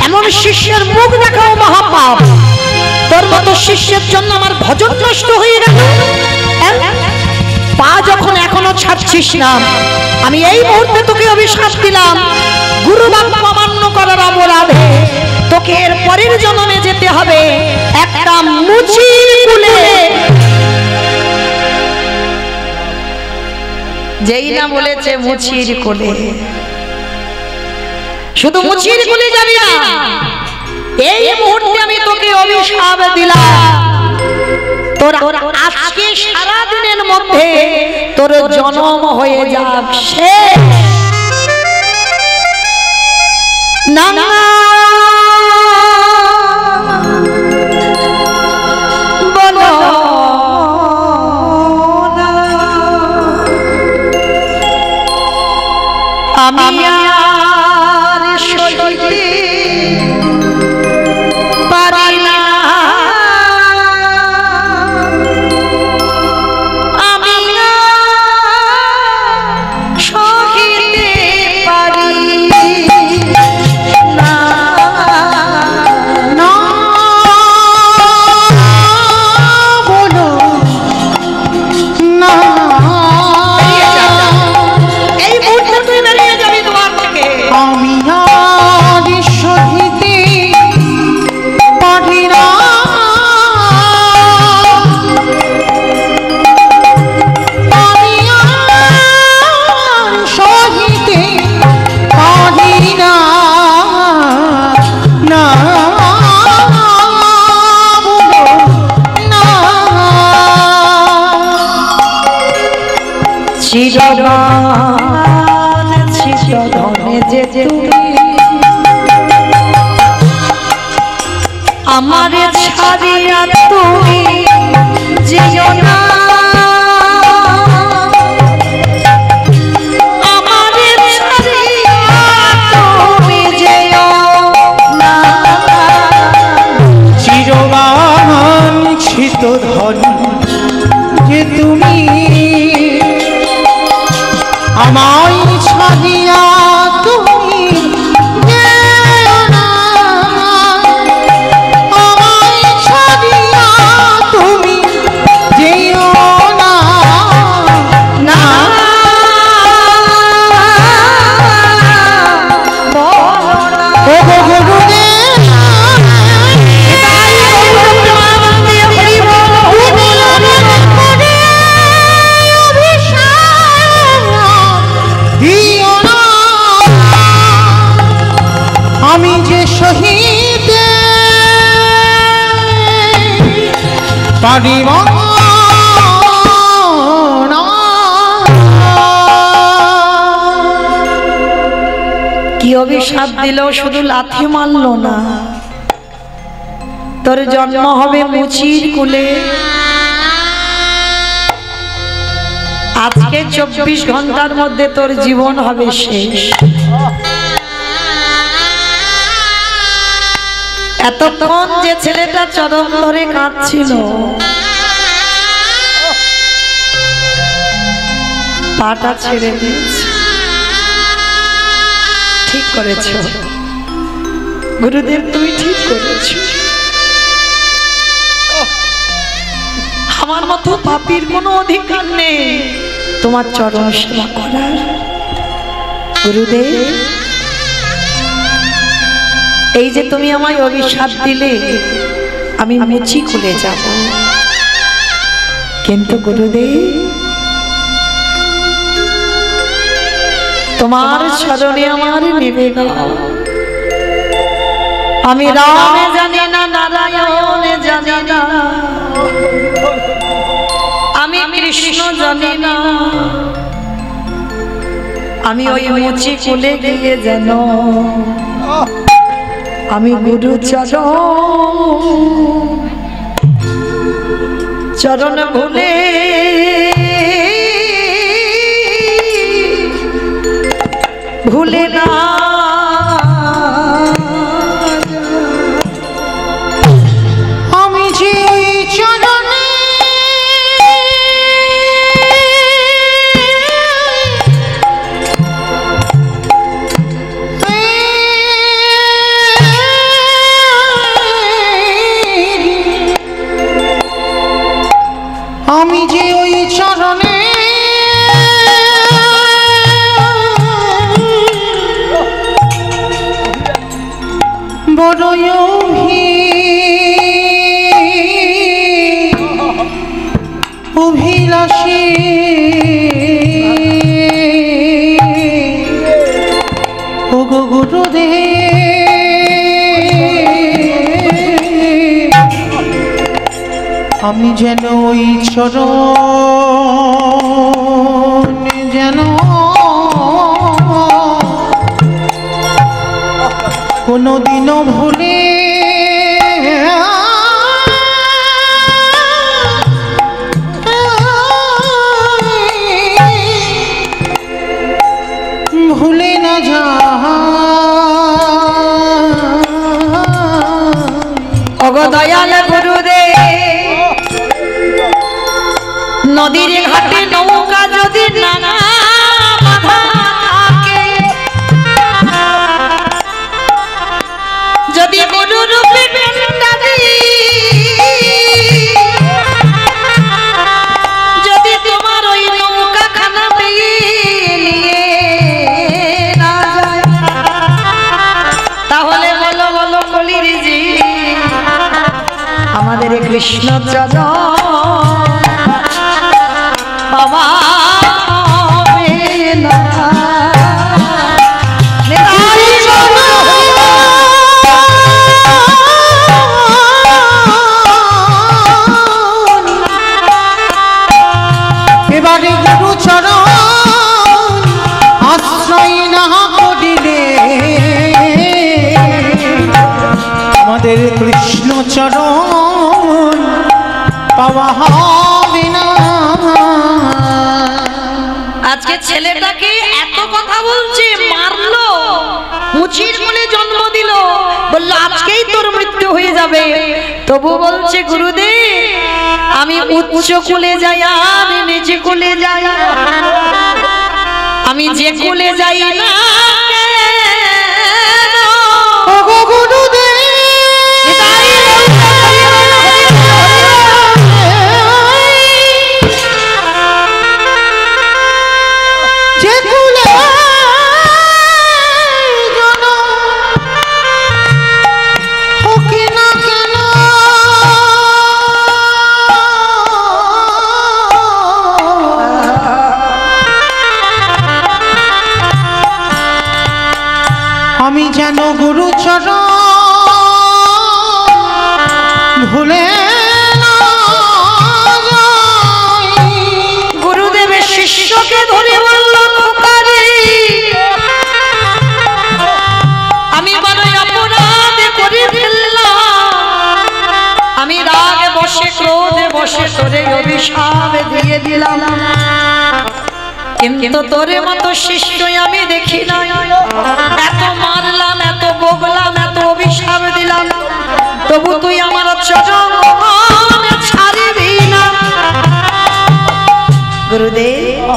এমন শিষ্যের মুখ দেখাও মহাপাপ, তোর মতো শিষ্যের জন্য আমার ভজন নষ্ট হয়ে গেল। পা যখন এখনো ছাড়ছিস না, আমি এই মুহূর্তে তোকে অভিশাপ দিলাম, গুরু বাক্য অমান্য করার অপরাধে তোকে এর পরের জন্মে যেতে হবে একটা মুচির কুলে। যেই না বলেছে মুচির কোলে, শুধু মুচির কোলে যাবি না, এই মুহূর্তে আমি তোকে অভিশাপ দিলাম, তোর আজকে সারা দিনের মধ্যে তোর জন্ম হয়ে যাক শেষ। না না, বলো না, আমি আর সইতে পারি না, আমি চিরগান চিরধনে যে তুমি আমারে ছাড়িয়া তুমি যেও না আমারে ছাড়িয়া তুমি যেও না চিরবাঞ্ছিত ধন যে তুমি আমায় ছাড়িয়া তুমি যেও না আমায় ছাড়িয়া তুমি যেও না না ও গো গুরুদেব আমি যে শহীদ পারিব না। কি অভিশাপ দিল শুধু লাথি মারলো না তোর জন্ম হবে মুচির কুলে আজকে 24 ঘন্টার মধ্যে তোর জীবন হবে শেষ এতক্ষণ যে ছেলেটা চরণ ধরে কাঁদছিল পাটা ছেড়ে দিয়েছে ঠিক করেছো গুরুদেব তুমি ঠিক করেছো আমার মতো পাপীর কোনো অধিকার নেই তোমার চরণ সেবা করার গুরুদেব এই যে তুমি আমায় অভিশাপ দিলে আমি মুচি খুলে যাব কিন্তু গুরুদেব তোমার চরণে আমার নিবেদন আমি রামে জানি না নারায়ণে জানি না আমি কৃষ্ণ জানি না আমি ওই মুচি খুলে গিয়ে যেন আমি গুরু চরণ ভুলে ভুলে না আমি যে চরণে আমি যে ওই চরণে বড়ই অভিলাষী ও গো গুরুদেব আমি যেন ওই চরণ যেন কোনোদিনও ভুলে ভুলে না যা ওগো দয়াল গুরুদেব নদীর ঘাটে নৌকা যদি না বাঁধা থাকে যদি গুরু রূপে যদি তোমার ওই নৌকা খানা পেয়ে নিয়ে না যায় তাহলে বলো বলো কলির জি আমাদের কৃষ্ণ বাবা এবারে গুরু চরণ আশ্রয় না করিলে আমাদের কৃষ্ণ চরণ পাওয়া হবে না। আজকে ছেলেটাকে এত কথা বলছে, মারলো, মুচির কোলে জন্ম দিল, বললো আজকেই তোর মৃত্যু হয়ে যাবে, তবু বলছে গুরুদেব আমি উচ্চ কোলে যাই আর নিচে কোলে যাই, আমি যে কোলে যাই না আমি যেন গুরু চরণ ভুলে না যাই। গুরুদেবের শিষ্যকে ধরে বলল খোকারে আমি বড়ই অপরাধ করে ফেললাম, আমি রাগে বসে ক্রোধে বসে তোরে অভিশাপ দিয়ে দিলাম, কিন্তু তোরে মতো শিষ্যই আমি দেখি নাই, এত মারলাম এত বকলাম এত অভিশাপ দিলাম, তবু তুই আমার চরণ ছাড়বি না। গুরুদেব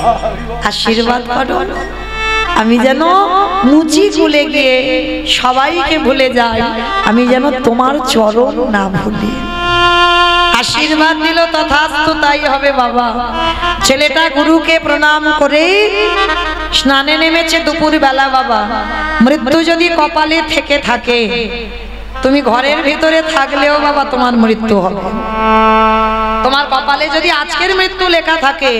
আশীর্বাদ করো, আমি যেন মুচি কুলে গিয়ে সবাইকে ভুলে যাই, আমি যেন তোমার চরণ না ভুলি। আশীর্বাদ দিল, তথাস্তু তাই হবে বাবা। ছেলেটা গুরুকে প্রণাম করে স্নানে নেমেছে দুপুর বেলা। বাবা মৃত্যু যদি কপালে থেকে থাকে, তুমি ঘরের ভিতরে থাকলেও বাবা তোমার মৃত্যু হবে। তোমার কপালে যদি আজকের মৃত্যু লেখা থাকে,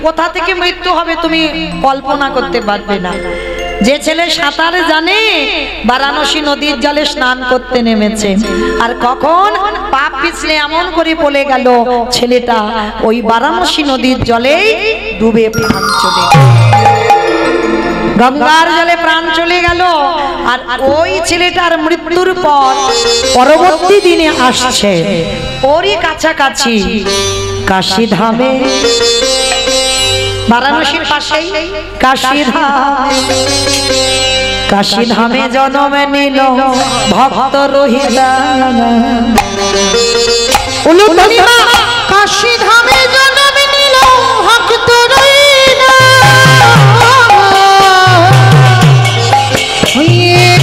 কোথা থেকে মৃত্যু হবে তুমি কল্পনা করতে পারবে না। যে ছেলে সাঁতার জানে বারাণসী নদীর জলে স্নান করতে নেমেছে, আর কখন পাপ পিছলে এমন করে পড়ে গেল ছেলেটা ওই বারাণসী নদীর জলেই ডুবে প্রাণ চলে গেল, গঙ্গার জলে প্রাণ চলে গেল। আর ওই ছেলেটার মৃত্যুর পর পরবর্তী দিনে আসছে ওরই কাছাকাছি কাশীধামে, বারাণসীর পাশেই কাশীধামে জন্ম নিল ভক্ত রহিলা। কাশীধামে জন্ম নিল ভক্ত রহিলা,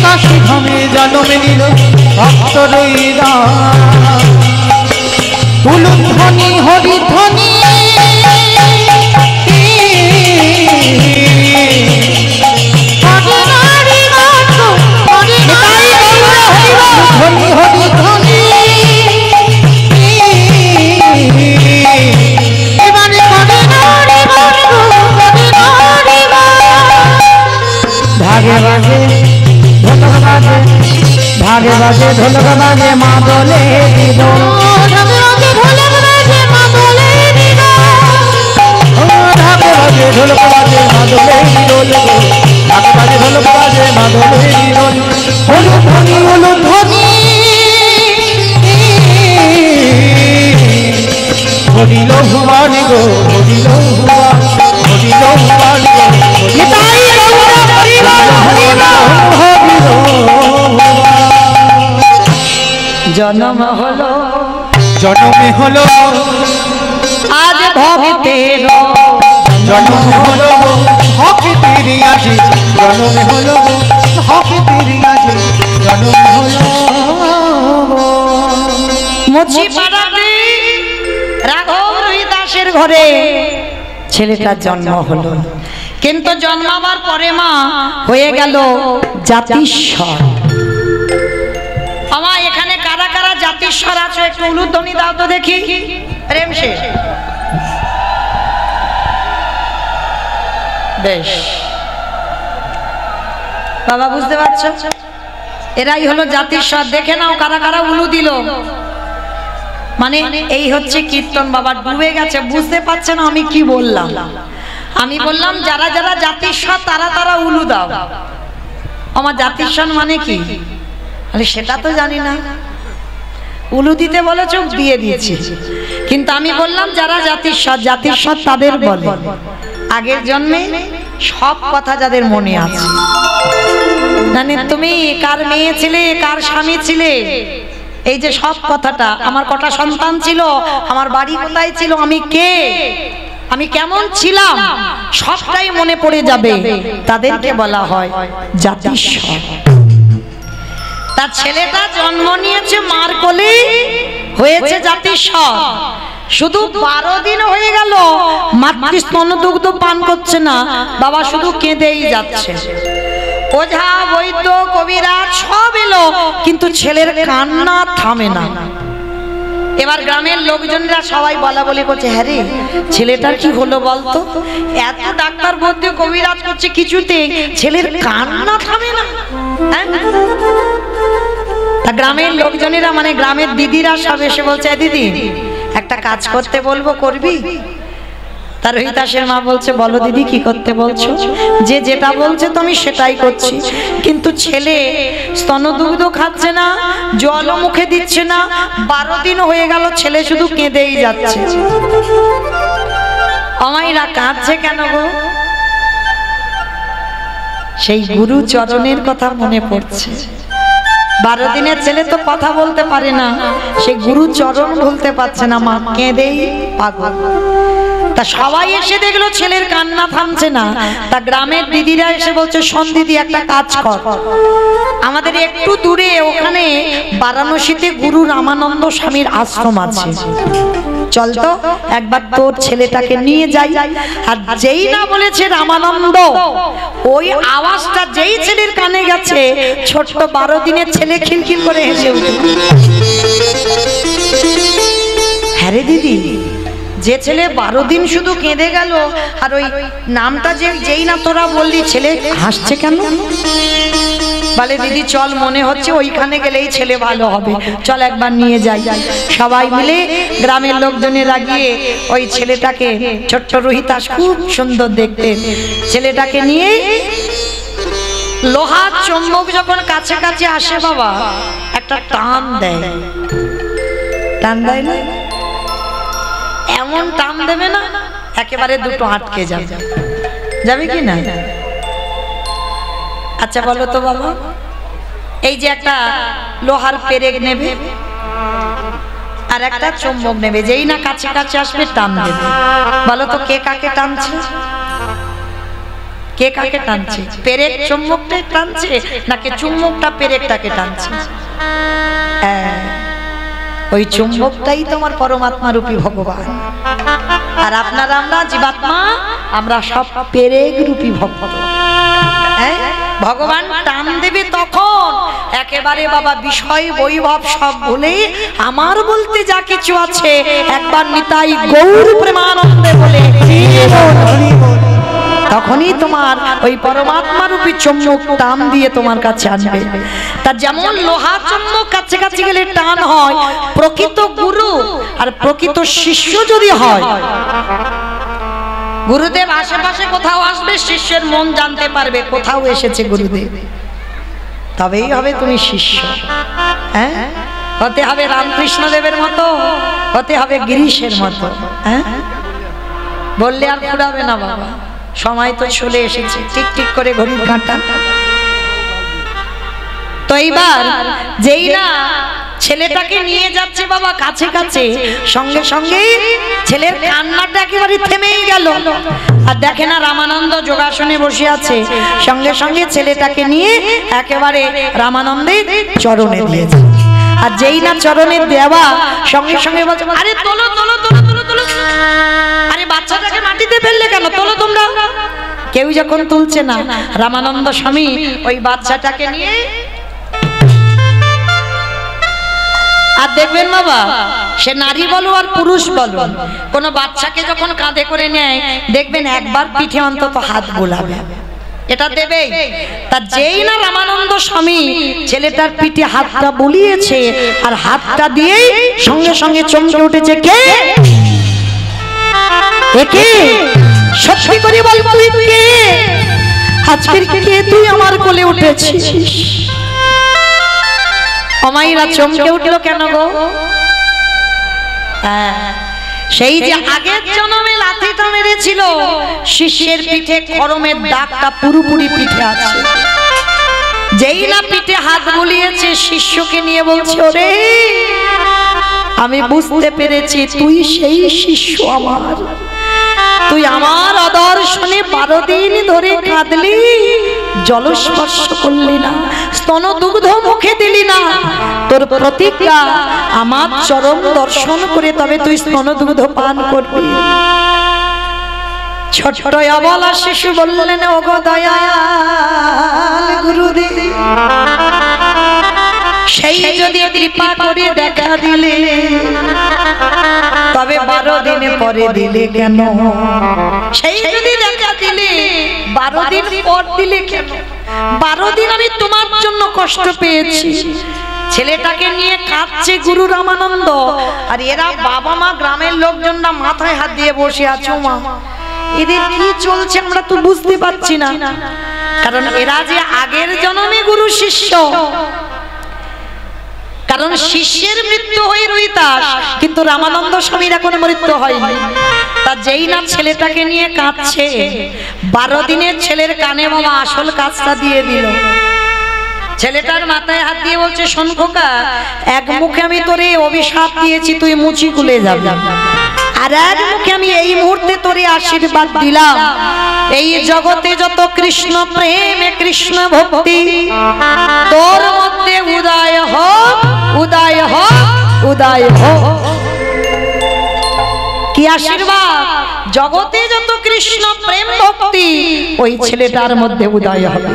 কাশীধামে জন্ম নিল ভক্ত রহিলা। উলুধ্বনি হরিধ্বনি ভাগে বাজে ঢোলক বাজে মাদলে দিল, ভাগে বাজে ঢোলক বাজে মাদলে দিল, ভাগে বাজে ঢোলক বাজে মাদলে দিল। উলুধ্বনি উলুধ্বনি হরিল ভুবন গো, হরিল ভুবন, হরিল ভুবন গো, জন্ম হলো জন্মে হলো আজ ভক্তের, জন্ম হলো ভক্তের আজি, জন্মে হলো ভক্তের আজি, জন্ম হলো মুচিপাড়াতে রাঘব রহিদাসের ঘরে ছেলেটার জন্ম হলো, কিন্তু জন্মাবার পরে মা হয়ে গেল জাতিস্বর। আমা এখানে কারা কারা জাতিস্বর আছো একটু উলুধ্বনি দাও তো দেখি। প্রেম শেষ, বেশ বাবা বুঝতে পারছো, এরাই হলো জাতিস্বর। দেখে নাও কারা কারা উলু দিল, মানে এই হচ্ছে কীর্তন। বাবা ডুবে গেছে, বুঝতে পারছে না আমি কি বললাম। আমি বললাম যারা যারা জাতিস্বর তারা তারা উলু দাও। আমার জাতিস্বর মানে কি? আরে সেটা তো জানি না। উলু দিতে বলে চোখ দিয়ে দিয়েছি, কিন্তু আমি বললাম যারা জাতিস্বর জাতিস্বর তাদের বলে। আগের জন্মে সব কথা যাদের মনে আছে, জানি তুমি কার মেয়ে ছিলে, কার স্বামী ছিলে, এই যে সব কথাটা, আমার কটা সন্তান ছিল, আমার বাড়ি কোথায় ছিল, আমি কে, আমি কেমন ছিলাম, সবটাই মনে পড়ে যাবে, তাদেরকে বলা হয় জাতিস্বর। তার ছেলেটা জন্ম নিয়েছে মার কোলে, হয়েছে জাতিস্বর। শুধু 12 দিন হয়ে গেল মাতৃস্তন দুগ্ধ পান করছে না, বাবা শুধু কেঁদেই যাচ্ছে। ওঝা বৈদ্য কবিরাজ সব এলো, কিন্তু ছেলের কান্না থামে না। এবার গ্রামের লোকজনরা সবাই বলা বলি করছে, হ্যাঁ রে ছেলেটার কি হলো বলতো, এত ডাক্তার বৈদ্য কবিরাজ করছে কিছুতে ছেলের কান্না থামে না। তা গ্রামের লোকজনেরা মানে গ্রামের দিদিরা সব এসে বলছে, দিদি একটা কাজ করতে বলবো, করবি? তার রোহিতাসের মা বলছে, বলো দিদি কি করতে বলছো? যে যেটা বলছে তো আমি সেটাই করছি, কিন্তু ছেলে স্তনদুগ্ধ খাচ্ছে না, জলও মুখে দিচ্ছে না, 12 দিন হয়ে গেল ছেলে শুধু কেঁদেই যাচ্ছে। আমাইরা কাঁদছে কেন গো? সেই গুরু চরণের কথা মনে পড়ছে। 12 দিনের ছেলে তো কথা বলতে পারে না, সে গুরু চরণ বলতে পারছে না, মা কেঁদেই পাগল। তা সবাই এসে দেখলো ছেলের কান্না থামছে না। তা গ্রামের দিদিরা এসে বলছে, শোন দিদি একটা কাজ কর, আমাদের একটু দূরে ওখানে বারাণসীতে গুরু রামানন্দ স্বামীর আশ্রম আছে, চল তো একবার তোর ছেলেটাকে নিয়ে যাই। আর যেই না বলেছে রামানন্দ, ওই আওয়াজটা যেই ছেলের কানে গেছে, ছোট্ট 12 দিনের ছেলে খিলখিল করে হেসে উঠল। হ্যাঁ রে দিদি, যে ছেলে 12 দিন শুধু কেঁদে গেল, আর ওই নামটা যেই না তোরা বললি, ছেলে হাসছে কেন? বলে দিদি চল, মনে হচ্ছে ওইখানে গেলেই ছেলে ভালো হবে, চল একবার নিয়ে যাই। সবাই মিলে গ্রামের লোকজনেরা গিয়ে ওই ছেলেটাকে, ছোট্ট রোহিতাস খুব সুন্দর দেখতে, ছেলেটাকে নিয়ে লোহার চুম্বক যখন কাছে কাছে আসে বাবা, একটা টান দেয়। টান দেয় না? এমন টান দেবে না একেবারে দুটো আটকে যাবে, যাবে কি না? আচ্ছা বলো তো বাবা, এই যে একটা লোহার পেরেক নেবে আর একটা চুম্বক নেবে, যেই না কাছে কাছে আসবে টান দেবে, বলো তো কে কাকে টানছে? কে কাকে টানছে? পেরেক চুম্বকটাই টানছে নাকি চুম্বকটা পেরেকটাকে টানছে? ওই চুম্বকটাই তোমার পরমাত্মা রূপী ভগবান, আর আপনারা আমরা জীবাত্মা, আমরা সব পেরেক রূপী ভক্ত। ভগবান টান দেবে তখন একেবারে বাবা বিষয় বৈভব সব ভুলে আমার বলতে যা কিছু আছে একবার নিতাই গৌর প্রেমানন্দে বলে তখনই তোমার ওই পরমাত্মা রূপী চুম্বক টান দিয়ে তোমার কাছে আনবে। তা যেমন লোহা চুম্বক কাছে কাছে গেলে টান হয়, প্রকৃত গুরু আর প্রকৃত শিষ্য যদি হয়, গুরুদেব আশেপাশে কোথাও আসবে, শিষ্যের মন জানতে পারবে কোথাও এসেছে গুরুদেব, তবেই হবে তুমি শিষ্য। হ্যাঁ, হতে হবে রামকৃষ্ণ দেবের মতো, হতে হবে গিরিশের মতো। হ্যাঁ, বললে আর ফুরাবে না বাবা, সময় তো চলে এসেছে, ঠিক ঠিক করে ঘড়ির কাঁটা। তো এইবার যেই না ছেলেটাকে নিয়ে যাচ্ছে বাবা কাছে কাছে, সঙ্গে সঙ্গে ছেলের কান্নাটা একেবারে থেমেই গেল। আর দেখে না রামানন্দ যোগাসনে বসে আছে, সঙ্গে সঙ্গে ছেলেটাকে নিয়ে একেবারে রামানন্দের চরণে দিয়েছে। আর যেই না চরণে দেওয়া সঙ্গে সঙ্গে বলছে, আরে তোলো তোলো তোলো তোলো তোলো, আরে বাচ্চাটাকে মাটিতে ফেললে কেন, তোলো তোমরা। কেউ যখন তুলছে না, রামানন্দ স্বামী ওই বাচ্চাটাকে নিয়ে, আর দেখবেন বাবা সে নারী বলো আর পুরুষ বলো, কোন বাচ্চাকে যখন কাঁধে করে নেয় দেখবেন একবার পিঠে অন্তত হাত বোলাবে, এটা দেবেই। তা যেই না রামানন্দ স্বামী ছেলেটার পিঠে হাতটা বুলিয়েছে, আর হাতটা দিয়েই সঙ্গে সঙ্গে চমকে উঠেছে, কে একে সত্যি করে বল তুই কে? আজকের কে তুই আমার কোলে উঠেছিস? অমাইরা চমকে উঠলো কেন গো? সেই যে আগের জন্মে লাথিটা মেরেছিল, শিষ্যের পিঠে খড়মের দাগটা পুরোপুরি পিঠে আছে। যেই না পিঠে হাত বুলিয়েছে, শিষ্যকে নিয়ে বলছে, ওরে আমি বুঝতে পেরেছি তুই সেই শিষ্য আমার। তুই আমার অদর্শনে 12 দিন ধরে কাঁদলি, জলস্পর্শ করলি না, স্তন দুগ্ধ মুখে দিলি না। তোর প্রতিজ্ঞা আমার চরম দর্শন করে তবে তুই স্তন দুগ্ধ পান করবি। ছোট অবলা শিশু বললেন, ওগো দয়াল গুরুদেব, সেই যদি কৃপা করে দেখা দিলে, তবে 12 দিন পরে দিলে কেন? সেই যদি দেখা দিলে 12 দিন পর দিলে কেন? 12 দিন আমি তোমার জন্য কষ্ট পেয়েছি। ছেলেটাকে নিয়ে কাঁদছে গুরু রামানন্দ, আর এরা বাবা মা গ্রামের লোকজনরা মাথায় হাত দিয়ে বসে আছো। মা, এদের কি চলছে আমরা তো বুঝতে পারছি না, কারণ এরা যে আগের জন্মে গুরু শিষ্য। কারণ শিষ্যের মৃত্যু হয় রুইতাস, কিন্তু রামানন্দ স্বামীর এখন মৃত্যু হয়নি। তা যেই না ছেলেটাকে নিয়ে কাঁদছে, 12 দিনের ছেলের কানে বাবা আসল কাজটা দিয়ে দিল। ছেলেটার মাথায় হাত দিয়ে বলছে, শোন খোকা, এক মুখে আমি তোরে অভিশাপ দিয়েছি তুই মুচি খুলে যাবি, আর এক মুখে আমি এই মুহূর্তে তোরে আশীর্বাদ দিলাম, এই জগতে যত কৃষ্ণ প্রেম কৃষ্ণ ভক্তি তোর মধ্যে উদয় হোক, উদয় হোক, উদয় হোক। কি আশীর্বাদ! জগতে যত কৃষ্ণ প্রেম ভক্তি ওই ছেলেটার মধ্যে উদয় হবে।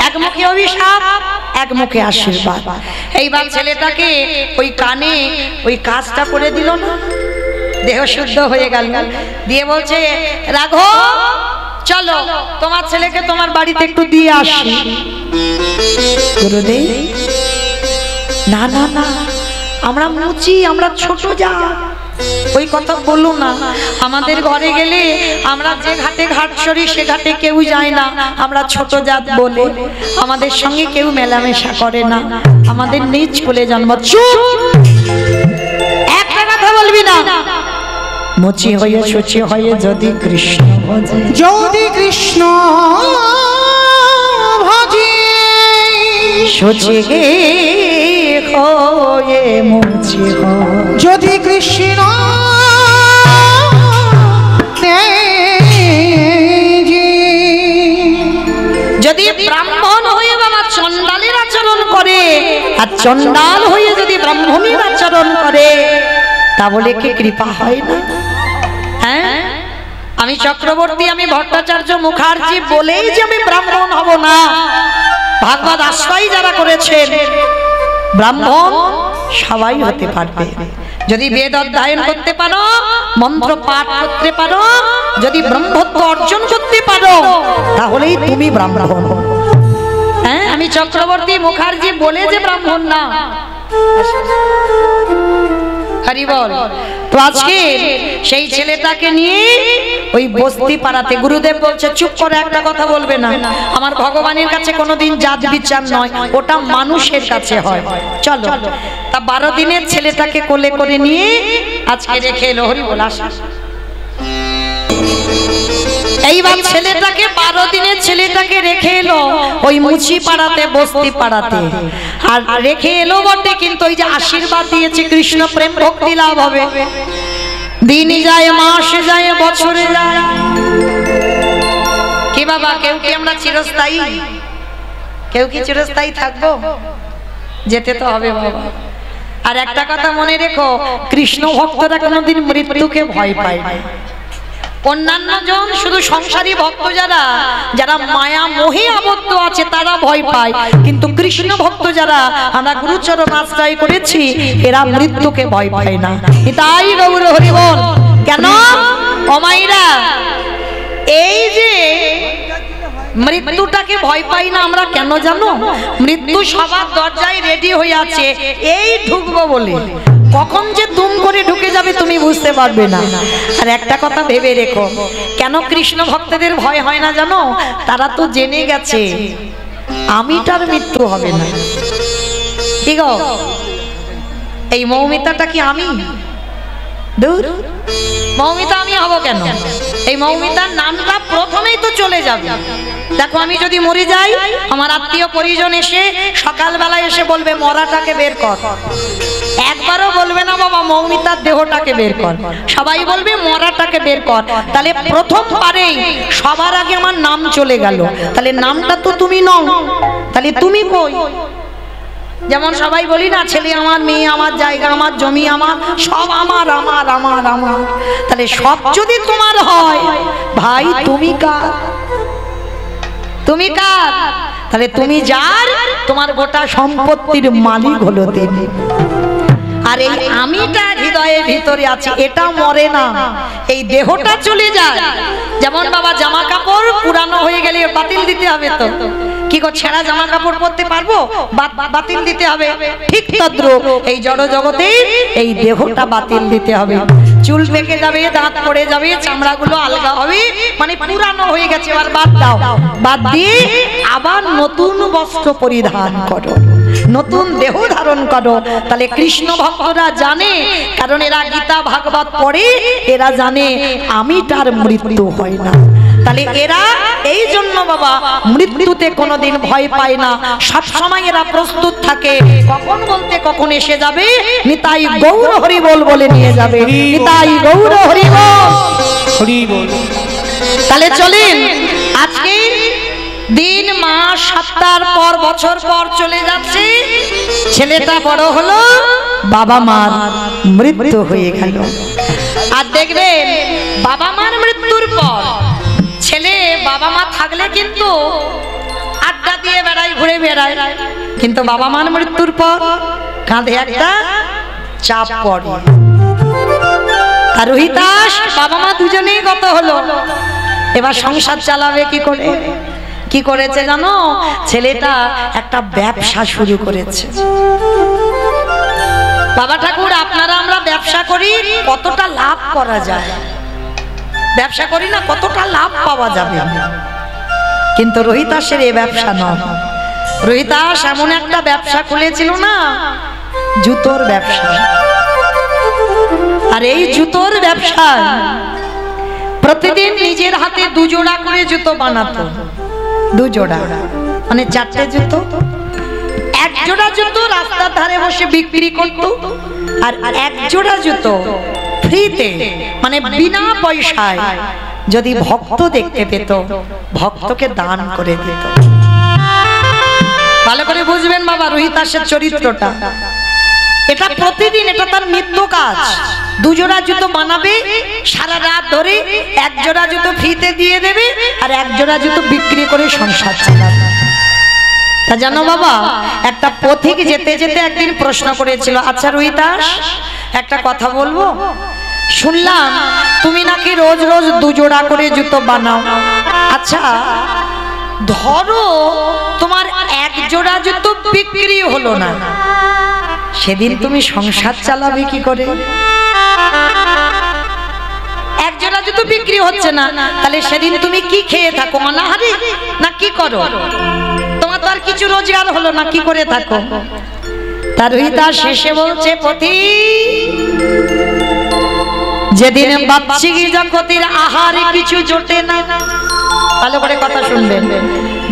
এক মুখে অভিশাপ, এক মুখে আশীর্বাদ। এইবার ছেলেটাকে ওই কানে ওই কাজটা করে দিল না, দেহ শুদ্ধ হয়ে গেল। দিয়ে বলছে, রাঘব চলো তোমার ছেলেকে তোমার বাড়িতে একটু দিয়ে আসি। গুরুদেব, না না না, আমরা মুচি, আমরা ছোট যা, ওই কথা বলো না। আমাদের ঘরে গেলে আমরা যে ঘাটে ঘাট সরি সে ঘাটে কেউ যায় না, আমরা ছোট জাত বলে আমাদের সঙ্গে কেউ মেলামেশা করে না, আমাদের নিজ কোলে জন্ম। চুপ, একটা কথা বলবি না। মুচি হয়ে সুচি হয়ে যদি কৃষ্ণ ভজে, যদি কৃষ্ণ ভজে, সুচি হয়ে মুচি হয়, যদি কৃষ্ণ যদি ব্রাহ্মণ হয়ে বাবা চণ্ডালের আচরণ করে, আর চণ্ডাল হয়ে যদি ব্রাহ্মণের আচরণ করে, তাহলে কি কৃপা হয় না? হ্যাঁ, আমি চক্রবর্তী, আমি ভট্টাচার্য মুখার্জি বলেই যে আমি ব্রাহ্মণ হব না। ভাগবত আশ্রয় যারা করেছেন ব্রাহ্মণ সবাই হতে পারবে, যদি বেদ অধ্যয়ন করতে পারো, মন্ত্র পাঠ করতে পারো, যদি ব্রহ্মত্ব অর্জন করতে পারো, তাহলেই তুমি ব্রাহ্মণ। হ্যাঁ, আমি চক্রবর্তী মুখার্জি বলে যে ব্রাহ্মণ না। হরি বল। তো আজকে সেই ছেলেটাকে নিয়ে ওই বস্তি পাড়াতে, গুরুদেব বলছে চুপ করে একটা কথা বলবে না, আমার ভগবানের কাছে কোনোদিন জাত বিচার নয়, ওটা মানুষের কাছে হয়। চলো, তা 12 দিনের ছেলেটাকে কোলে করে নিয়ে আজকে রেখে এলো। হরি বল। এইবার ছেলেটাকে 12 দিনের ছেলেটাকে রেখে এলো ওই মুচি পাড়াতে, বস্তি পাড়াতে। আর রেখে এলো বটে, কিন্তু ওই যে আশীর্বাদ দিয়েছে কৃষ্ণ প্রেম ভক্তি লাভ হবে। দিন যায়, মাস যায়, বছরে যায়। কি বাবা, কেউ কি আমরা চিরস্থায়ী? কেউ কি চিরস্থায়ী থাকবো? যেতে তো হবে বাবা। আর একটা কথা মনে রেখো, কৃষ্ণ ভক্তরা কোনোদিন মৃত্যুকে ভয় পায় না। অন্যান্য জন শুধু সংসারী ভক্ত যারা যারা মায়া মোহে আবদ্ধ আছে তারা ভয় পায়, কিন্তু কৃষ্ণ ভক্ত যারা আমরা গুরুচরণ আশ্রয় করেছি এরা মৃত্যুকে ভয় পায় না। তাই গৌর হরি বল। কেন অমাইরা এই যে মৃত্যুটাকে ভয় পাই না আমরা কেন জানো? মৃত্যু সবার দরজায় রেডি হয়ে আছে, এই ঢুকবো বলে। কখন যে তুম করে ঢুকে যাবে তুমি বুঝতে পারবে না। আর একটা কথা ভেবে রেখো, কেন কৃষ্ণ ভক্তদের ভয় হয় না জানো? তারা তো জেনে গেছে আমিটার মৃত্যু হবে না। কি গো, এই মৌমিতাটা কি আমি? দূর, মৌমিতা আমি হব কেন? এই মৌমিতার নামটা প্রথমেই তো চলে যাবে। দেখো, আমি যদি মরে যাই, আমার আত্মীয় পরিজন এসে সকালবেলা এসে বলবে মরাটাকে বের কর। একবারও বলবে না বাবা মৌমিতার দেহটাকে বের কর, সবাই বলবে মরাটাকে বের কর। তাহলে প্রথমবারেই সবার আগে আমার নাম চলে গেল। তাহলে নামটা তো তুমি নও, তাহলে তুমি কই? যেমন সবাই বলি না, ছেলে আমার, মেয়ে আমার, জায়গা আমার, জমি আমার, সব আমার আমার আমার আমার। তাহলে সব যদি তোমার হয়, ভাই তুমি কার? তুমি কার? তাহলে তুমি যার, তোমার গোটা সম্পত্তির মালিক হলো তিনি। আর এই আমিটা হৃদয়ের ভিতরে আছে, এটা মরে না, এই দেহটা চলে যায়। যেমন বাবা জামা কাপড় পুরানো হয়ে গেলে বাতিল দিতে হবে, তো কি গো ছেঁড়া জামা কাপড় পরতে পারবো? বাতিল দিতে হবে। ঠিক তদ্রূপ এই জড় জগতে এই দেহটা বাতিল দিতে হবে। চুল পেকে যাবে, দাঁত পড়ে যাবে, চামড়াগুলো আলগা হবে, মানে পুরানো হয়ে গেছে, এবার বাদ দাও। বাদ দিয়ে আবার নতুন বস্ত্র পরিধান করো, নতুন দেহ ধারণ করো। তাহলে কৃষ্ণ ভক্তরা জানে, কারণ এরা গীতা ভাগবত পড়ে, এরা জানে আমিটার মৃত্যু হয় না। তাহলে এরা এই জন্য বাবা মৃত্যুতে কোনোদিন ভয় পায় না, সব সময় এরা প্রস্তুত থাকে, কখন বলতে কখন এসে যাবে। নিতাই গৌর হরি বল বলে নিয়ে যাবে, নিতাই গৌর হরি বল হরি বল। তাহলে চলেন, আজকে দিন মাস সপ্তাহ পর বছর পর চলে যাচ্ছে, ছেলেটা বড় হলো, বাবা মার মৃত্যু হয়ে গেল। আর দেখবেন বাবা মার মৃত্যুর পর ছেলে বাবা মা থাকলে কিন্তু আড্ডা দিয়ে বেড়ায়, ঘুরে বেড়ায়, কিন্তু বাবা মার মৃত্যুর পর কাঁধে একটা চাপ পড়ে। আর রোহিতাস বাবা মা দুজনেই গত হলো, এবার সংসার চালাবে কি করে? কি করেছে জানো? ছেলেটা একটা ব্যবসা শুরু করেছে। বাবা ঠাকুর, আপনারা আমরা ব্যবসা করি, কতটা লাভ করা যায়, ব্যবসা করি না কতটা লাভ পাওয়া যাবে, কিন্তু রোহিতাসের এই ব্যবসা নয়। রোহিতাস এমন একটা ব্যবসা খুলেছিল না, জুতোর ব্যবসা। আর এই জুতোর ব্যবসায় প্রতিদিন নিজের হাতে দুজোড়া করে জুতো বানাতো, দুজোড়া মানে 4টে জুতো। এক জোড়া জুতো রাস্তার ধারে বসে বিক্রি করত, আর এক জোড়া জুতো ফ্রিতে মানে বিনা পয়সায় যদি ভক্ত দেখতে পেত, ভক্তকে দান করে দিত। ভালো করে বুঝবেন বাবা রোহিতাসের চরিত্রটা। এটা প্রতিদিন, এটা তার নিত্য কাজ। দুজোড়া জুতো বানাবে, সারা রাত ধরে এক জোড়া জুতো ফ্রিতে দিয়ে দেবে, আর এক জোড়া জুতো বিক্রি করে সংসার চালাবে। তা জানো বাবা, একটা পথিক যেতে যেতে একদিন প্রশ্ন করেছিল, আচ্ছা রোহিতাস একটা কথা বলবো, শুনলাম তুমি নাকি রোজ রোজ দুজোড়া করে জুতো বানাও, আচ্ছা ধরো তোমার এক জোড়া জুতো বিক্রি হলো না, সেদিন তুমি সংসার চালাবে কি করে? এক জোড়া জুতো বিক্রি হচ্ছে না, তাহলে সেদিন তুমি কি খেয়ে থাকো? অনাহারে না কি করো? তোমার তো আর কিছু রোজগার হলো না, কি করে থাকো? তার রোহিতাস শেষে বলছে, পথি যেদিন বাহ্যিক জগতের আহারে কিছু জোটে না, ভালো করে কথা শুনবেন,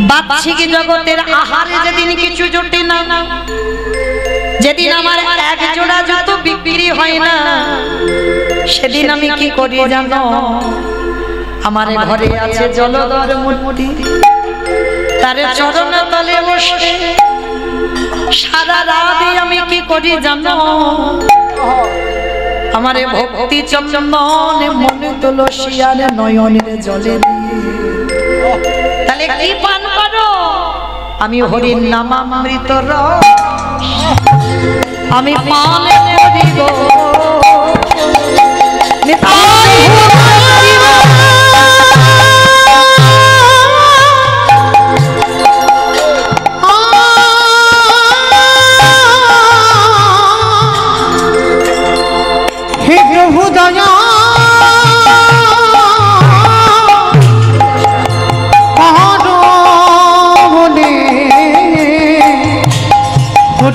বাহ্যিক জগতের আহারে যেদিন কিছু জোটে না, যেদিন আমার এক জোড়া জুতো বিক্রি হয় না, সেদিন আমি কি করি জানো? আমার ঘরে আছে জলধর মূর্তি, তার চরণ তলে বসে সারা রাত আমি কি করি জানো? আমারে ভক্তি চন্দনে মনে তুলসিয়ার নয়নের জলে দিয়ে, তাহলে কি পান করো? আমি হরির নামামৃত রস আমি পান করিব।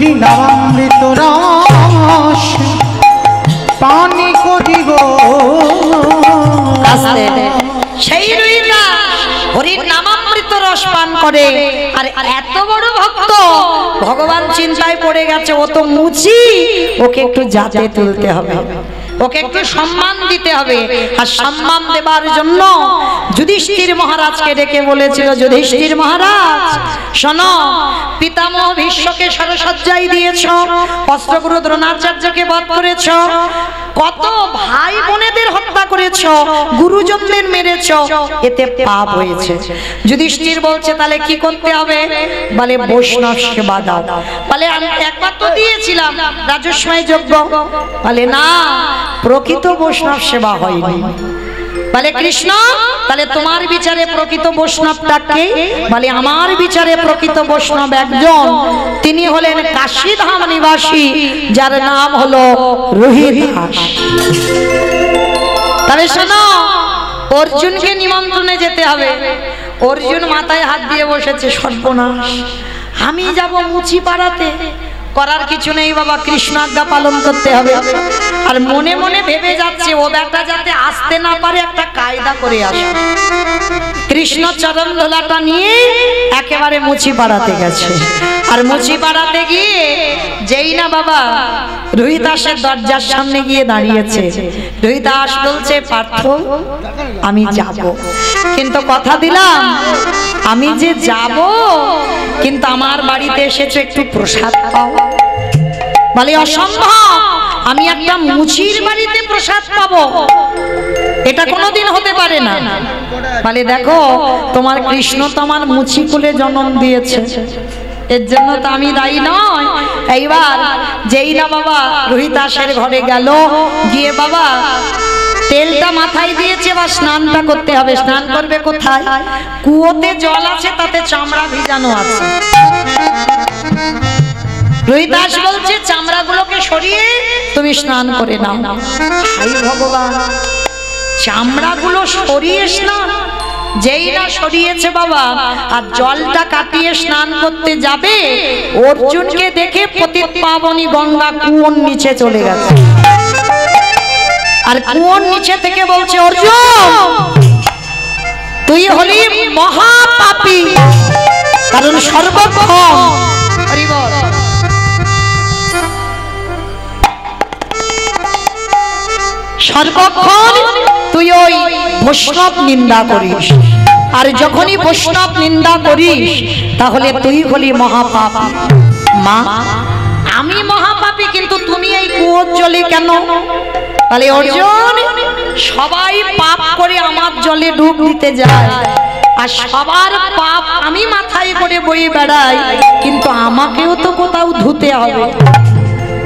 হরি নামামৃত রস পানি করিব। সেই রুইদাস হরির নামামৃত রস পান করে। আর এত বড় ভক্ত, ভগবান চিন্তায় পড়ে গেছে, ও তো মুচি, ওকে একটু জাতে তুলতে হবে, ওকে একটু সম্মান দিতে হবে। আর সম্মান দেবার জন্য যুধিষ্ঠির মহারাজকে ডেকে বলেছিল, যুধিষ্ঠির মহারাজ শোনো, পিতামহ ভীষ্মকে সরসজ্জায় দিয়েছ, অস্ত্রগুরু দ্রোণাচার্যকে বধ করেছ, কত ভাই বোনেদের হত্যা করেছ, গুরুজনদের মেরেছ, এতে পাপ হয়েছে। যুধিষ্ঠির বলছে তাহলে কি করতে হবে? বলে বৈষ্ণব সেবা দাও। বলে আমি একবার তো দিয়েছিলাম রাজস্বয় যজ্ঞ। বলে না, প্রকৃত বৈষ্ণব সেবা হয়নি। বলে কৃষ্ণ, তাহলে তোমার বিচারে প্রকৃত বৈষ্ণবটাকে? বলে আমার বিচারে প্রকৃত বৈষ্ণব একজন, তিনি হলেন কাশীধাম নিবাসী, যার নাম হলো রোহিদাস। তবে শোনো, অর্জুনকে নিমন্ত্রণে যেতে হবে। অর্জুন মাথায় হাত দিয়ে বসেছে, সর্বনাশ, আমি যাব মুচি পাড়াতে? করার কিছু নেই বাবা, কৃষ্ণ আজ্ঞা পালন করতে হবে। আর মনে মনে ভেবে যাচ্ছে, ও বেটা যাতে আসতে না পারে একটা কায়দা করে আসে। কৃষ্ণ চরণ ধোলাটা নিয়ে একেবারে মুচি পাড়াতে গেছে। আর মুচি পাড়াতে গিয়ে যেই না বাবা রোহিদাসের দরজার সামনে গিয়ে দাঁড়িয়েছে, রোহিদাস বলছে, পার্থ আমি যাব, কিন্তু কথা দিলাম আমি যে যাব, কিন্তু আমার বাড়িতে এসেছে একটু প্রসাদ পাও। বলে অসম্ভব, আমি একটা মুচির বাড়িতে প্রসাদ পাবো, এটা কোনোদিন হতে পারে না। বলে দেখো, তোমার কৃষ্ণ তো আমার মুচি কুলে জন্ম দিয়েছে, এর জন্য তো আমি দায়ী নয়। এইবার যেই না বাবা রোহিদাসের ঘরে গেল, গিয়ে বাবা তেলটা মাথায় দিয়েছে, বা স্নানটা করতে হবে। স্নান করবে কোথায়? কুয়োতে জল আছে, তাতে চামড়া ভিজানো আছে। রোহিদাস বলছে, চামড়াগুলোকে সরিয়ে তুমি স্নান করে নাও। হাই ভগবান, চামড়াগুলো সরিয়ে স্নান? যেই না সরিয়েছে বাবা, আর জলটা কাটিয়ে স্নান করতে যাবে, অর্জুনকে দেখে পতিত পাবনী গঙ্গা কুয়োর নিচে চলে গেছে। আর কুয়োর নিচে থেকে বলছে, অর্জুন তুই হলি মহাপাপী, কারণ সর্বক্ষণ সর্বক্ষণ তুই ওই বৈষ্ণব নিন্দা করিস। আর যখনই বৈষ্ণব নিন্দা করিস, তাহলে তুই হলি মহাপাপী। মা, আমি মহাপাপী, কিন্তু তুমি এই কুয়োর জলে কেন? তাহলে অর্জুন, সবাই পাপ করে আমার জলে ডুব দিতে যায়, আর সবার পাপ আমি মাথায় করে বয়ে বেড়াই, কিন্তু আমাকেও তো কোথাও ধুতে হবে।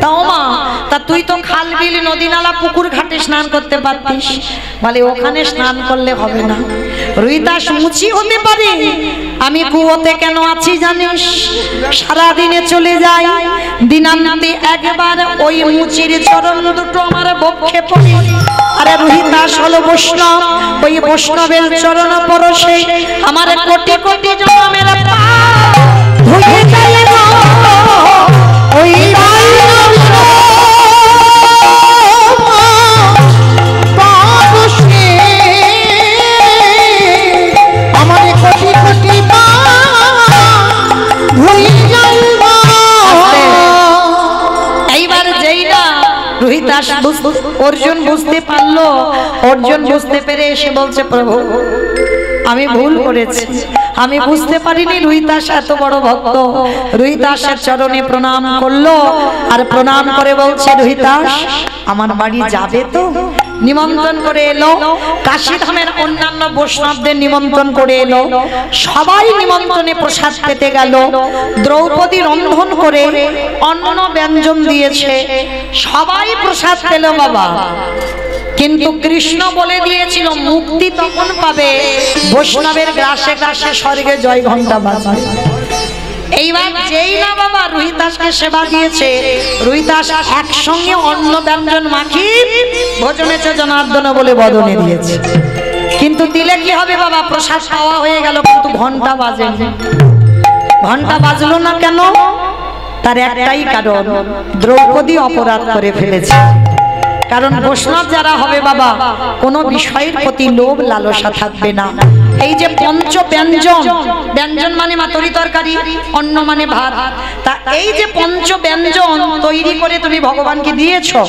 তাও মা, তা তুই তো খাল বিল নদী নালা পুকুর ঘাটে স্নান করতে পারতিস। বলে ওখানে স্নান করলে হবে না, রোহিদাস মুচি হতে পারে, আমি কুয়োতে কেন আছি জানিস? সারাদিনে চলে যাই, দিনান্তে একবার ওই মুচির চরণ দুটো আমার বক্ষে পড়ে। আরে রোহিদাস হলো বৈষ্ণব, ওই বৈষ্ণবের চরণ পরশে আমার কোটি কোটি জন্মের পাপ ধুয়ে যায় ওই অর্জুন বুঝতে পারলো। অর্জুন বুঝতে পেরে এসে বলছে, প্রভু আমি ভুল করেছি, আমি বুঝতে পারিনি রোহিদাস এত বড় ভক্ত। রোহিদাসের চরণে প্রণাম করলো, আর প্রণাম করে বলছে, রোহিদাস আমার বাড়ি যাবে তো? নিমন্ত্রণ করে এলো, কাশীধামের অন্যান্য বৈষ্ণবদের নিমন্ত্রণ করে এলো, সবাই নিমন্ত্রণে প্রসাদ পেতে গেল। দ্রৌপদী রন্ধন করে অন্ন ব্যঞ্জন দিয়েছে, সবাই প্রসাদ পেল বাবা। কিন্তু কৃষ্ণ বলে দিয়েছিল, মুক্তি তখন পাবে বৈষ্ণবের গ্রাসে গ্রাসে স্বর্গে জয় ঘণ্টা বাজবে। এইবার যেই না বাবা রোহিদাসকে সেবা দিয়েছে, রোহিদাস একসঙ্গে অন্ন ব্যঞ্জন মাখি ভোজনেছে জনার্দন বলে বদনে দিয়েছে। কিন্তু দিলে কি হবে বাবা? প্রসাদ পাওয়া হয়ে গেল, কিন্তু ঘন্টা বাজে। ঘন্টা বাজলো না কেন? তার একটাই কারণ, দ্রৌপদী অপরাধ করে ফেলেছে। কারণ বৈষ্ণব যারা হবে বাবা, কোনো বিষয়ের প্রতি লোভ লালসা থাকবে না। এই যে পঞ্চ ব্যঞ্জন, ব্যঞ্জন মানে তরি তরকারি, অন্ন মানে ভাত, তা এই যে পঞ্চ ব্যঞ্জন তৈরি করে তুমি ভগবানকে দিয়েছো,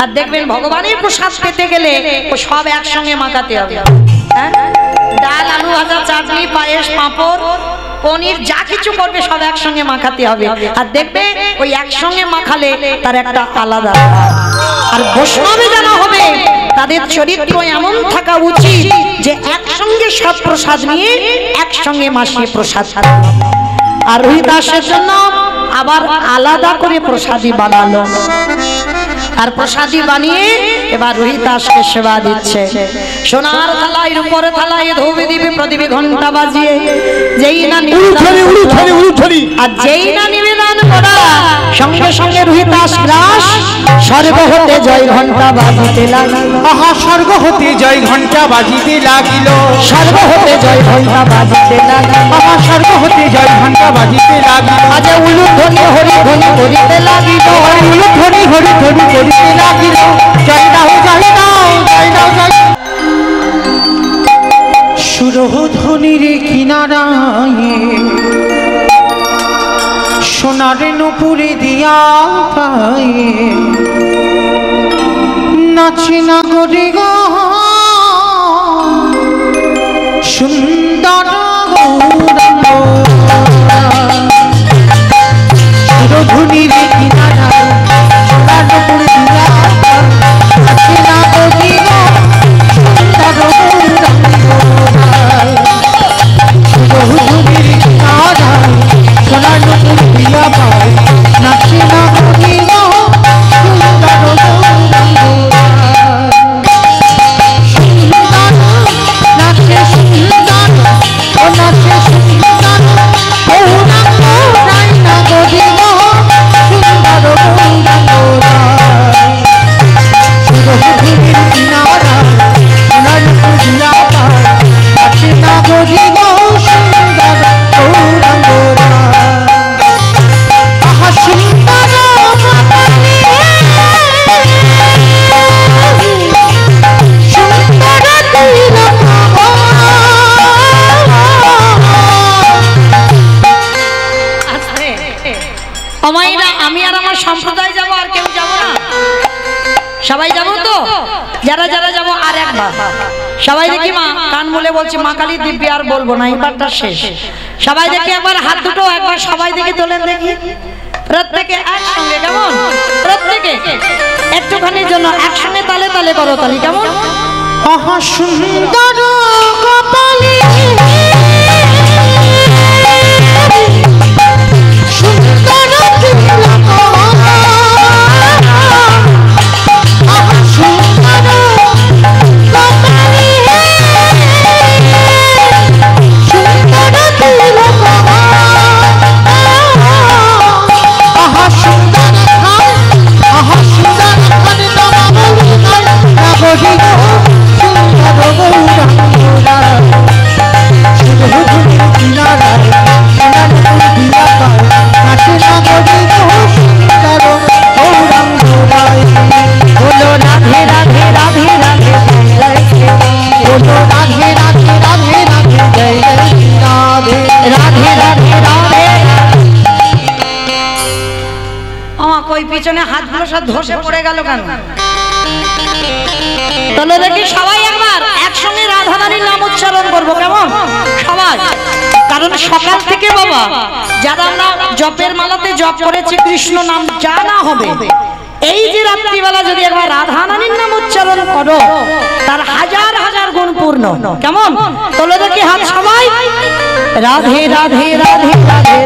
আর দেখবেন ভগবানের প্রসাদ পেতে গেলে সব একসঙ্গে মাখাতে হবে। হ্যাঁ, ডাল, আলু ভাজা, চাটনি, পায়েস, পাঁপড়, পনির, যা কিছু করবে সব একসঙ্গে মাখাতে হবে। আর দেখবে ওই একসঙ্গে মাখালে তার একটা আলাদা। আর বৈষ্ণবে যারা হবে তাদের চরিত্র এমন থাকা উচিত যে একসঙ্গে সব প্রসাদ নিয়ে একসঙ্গে মাসিয়ে প্রসাদ। আর রোহিদাসের জন্য আবার আলাদা করে প্রসাদী বানালো, আর প্রসাদী বানিয়ে এবার রোহিদাসকে সেবা দিচ্ছে। সোনার থালায়, রূপোর থালায় ধূপ দিবে প্রদীপে ঘন্টা বাজিয়ে, যেই না আর যেই না নিবেদন করা সঙ্গে সঙ্গে রোহিদাস গ্রাস স্বর্গ হতে জয় ঘন্টা বাজিতে লাগিল। আহা, স্বর্গ হতে জয় ঘন্টা বাজিতে লাগিল, স্বর্গ হতে জয় ঘন্টা বাজিতে লাগিল। আহা, স্বর্গ হতে জয় ঘন্টা বাজিতে লাগিল। আজ উলুধ্বনি হরিধ্বনি করিতে লাগিল, উলুধ্বনি হরিধ্বনি করিতে লাগিল। জয় নাও, জয় নাও, জয় নাও, জয়। সুরধ্বনির কিনারায় সোনার নুপুরে দিয়া পায়ে নাচে না গরে গো সুন্দর সুরধ্বনির কিনারায় সোনার নুপুরে দিয়া নাচে না গরে গো সুন্দর সুরধ্বনির কিনারায় সোনার নুপুরে দিয়া পায় নাচে না গরে গো সবাই যাবো তো, যারা যারা যাবো আর একবার সবাই দেখি মা কান বলে বলছি মা কালী দিব্যি, আর বলবো না, এবারটা শেষ। সবাই দেখি একবার হাত দুটো একবার সবাই দেখি তোলেন দেখি, প্রত্যেকে একসঙ্গে, কেমন? প্রত্যেকে একটুখানির জন্য একসঙ্গে তালে তালে করো তালি, কেমন? আহা সুন্দর কপালে সুন্দর তিলক, আহা সুন্দর কপালে সুন্দর তিলক, আহা সুন্দর খান, আহা সুন্দর খান নববধূ নববধূ সুন্দর গৌরাঙ্গরা সুরধ্বনির কিনারায় সোনার নুপুর দিয়া পায় নাচে না গরে গো সুন্দর গৌরাঙ্গরায়। বলো রাধে রাধে রাধে রাধে জয় জয়, বলো রাধে রাধে রাধে রাধে জয় জয় রাধে রাধে রাধে রাধে। আমা কই পিছনে হাতগুলো সব ধসে পড়ে গেল কেন? তাহলে দেখি সবাই একবার একসঙ্গে রাধা রানীর নাম উচ্চারণ করবো, কেমন? সবাই, কারণ সকাল থেকে বাবা যারা আমরা জপের মালাতে জপ করেছি কৃষ্ণ নাম, যা না হবে এই যে রাত্রিবেলা যদি একবার রাধা রানীর নাম উচ্চারণ করো তার হাজার হাজার গুণ পূর্ণ, কেমন? তাহলে দেখি হাত সবাই, রাধে রাধে রাধে রাধে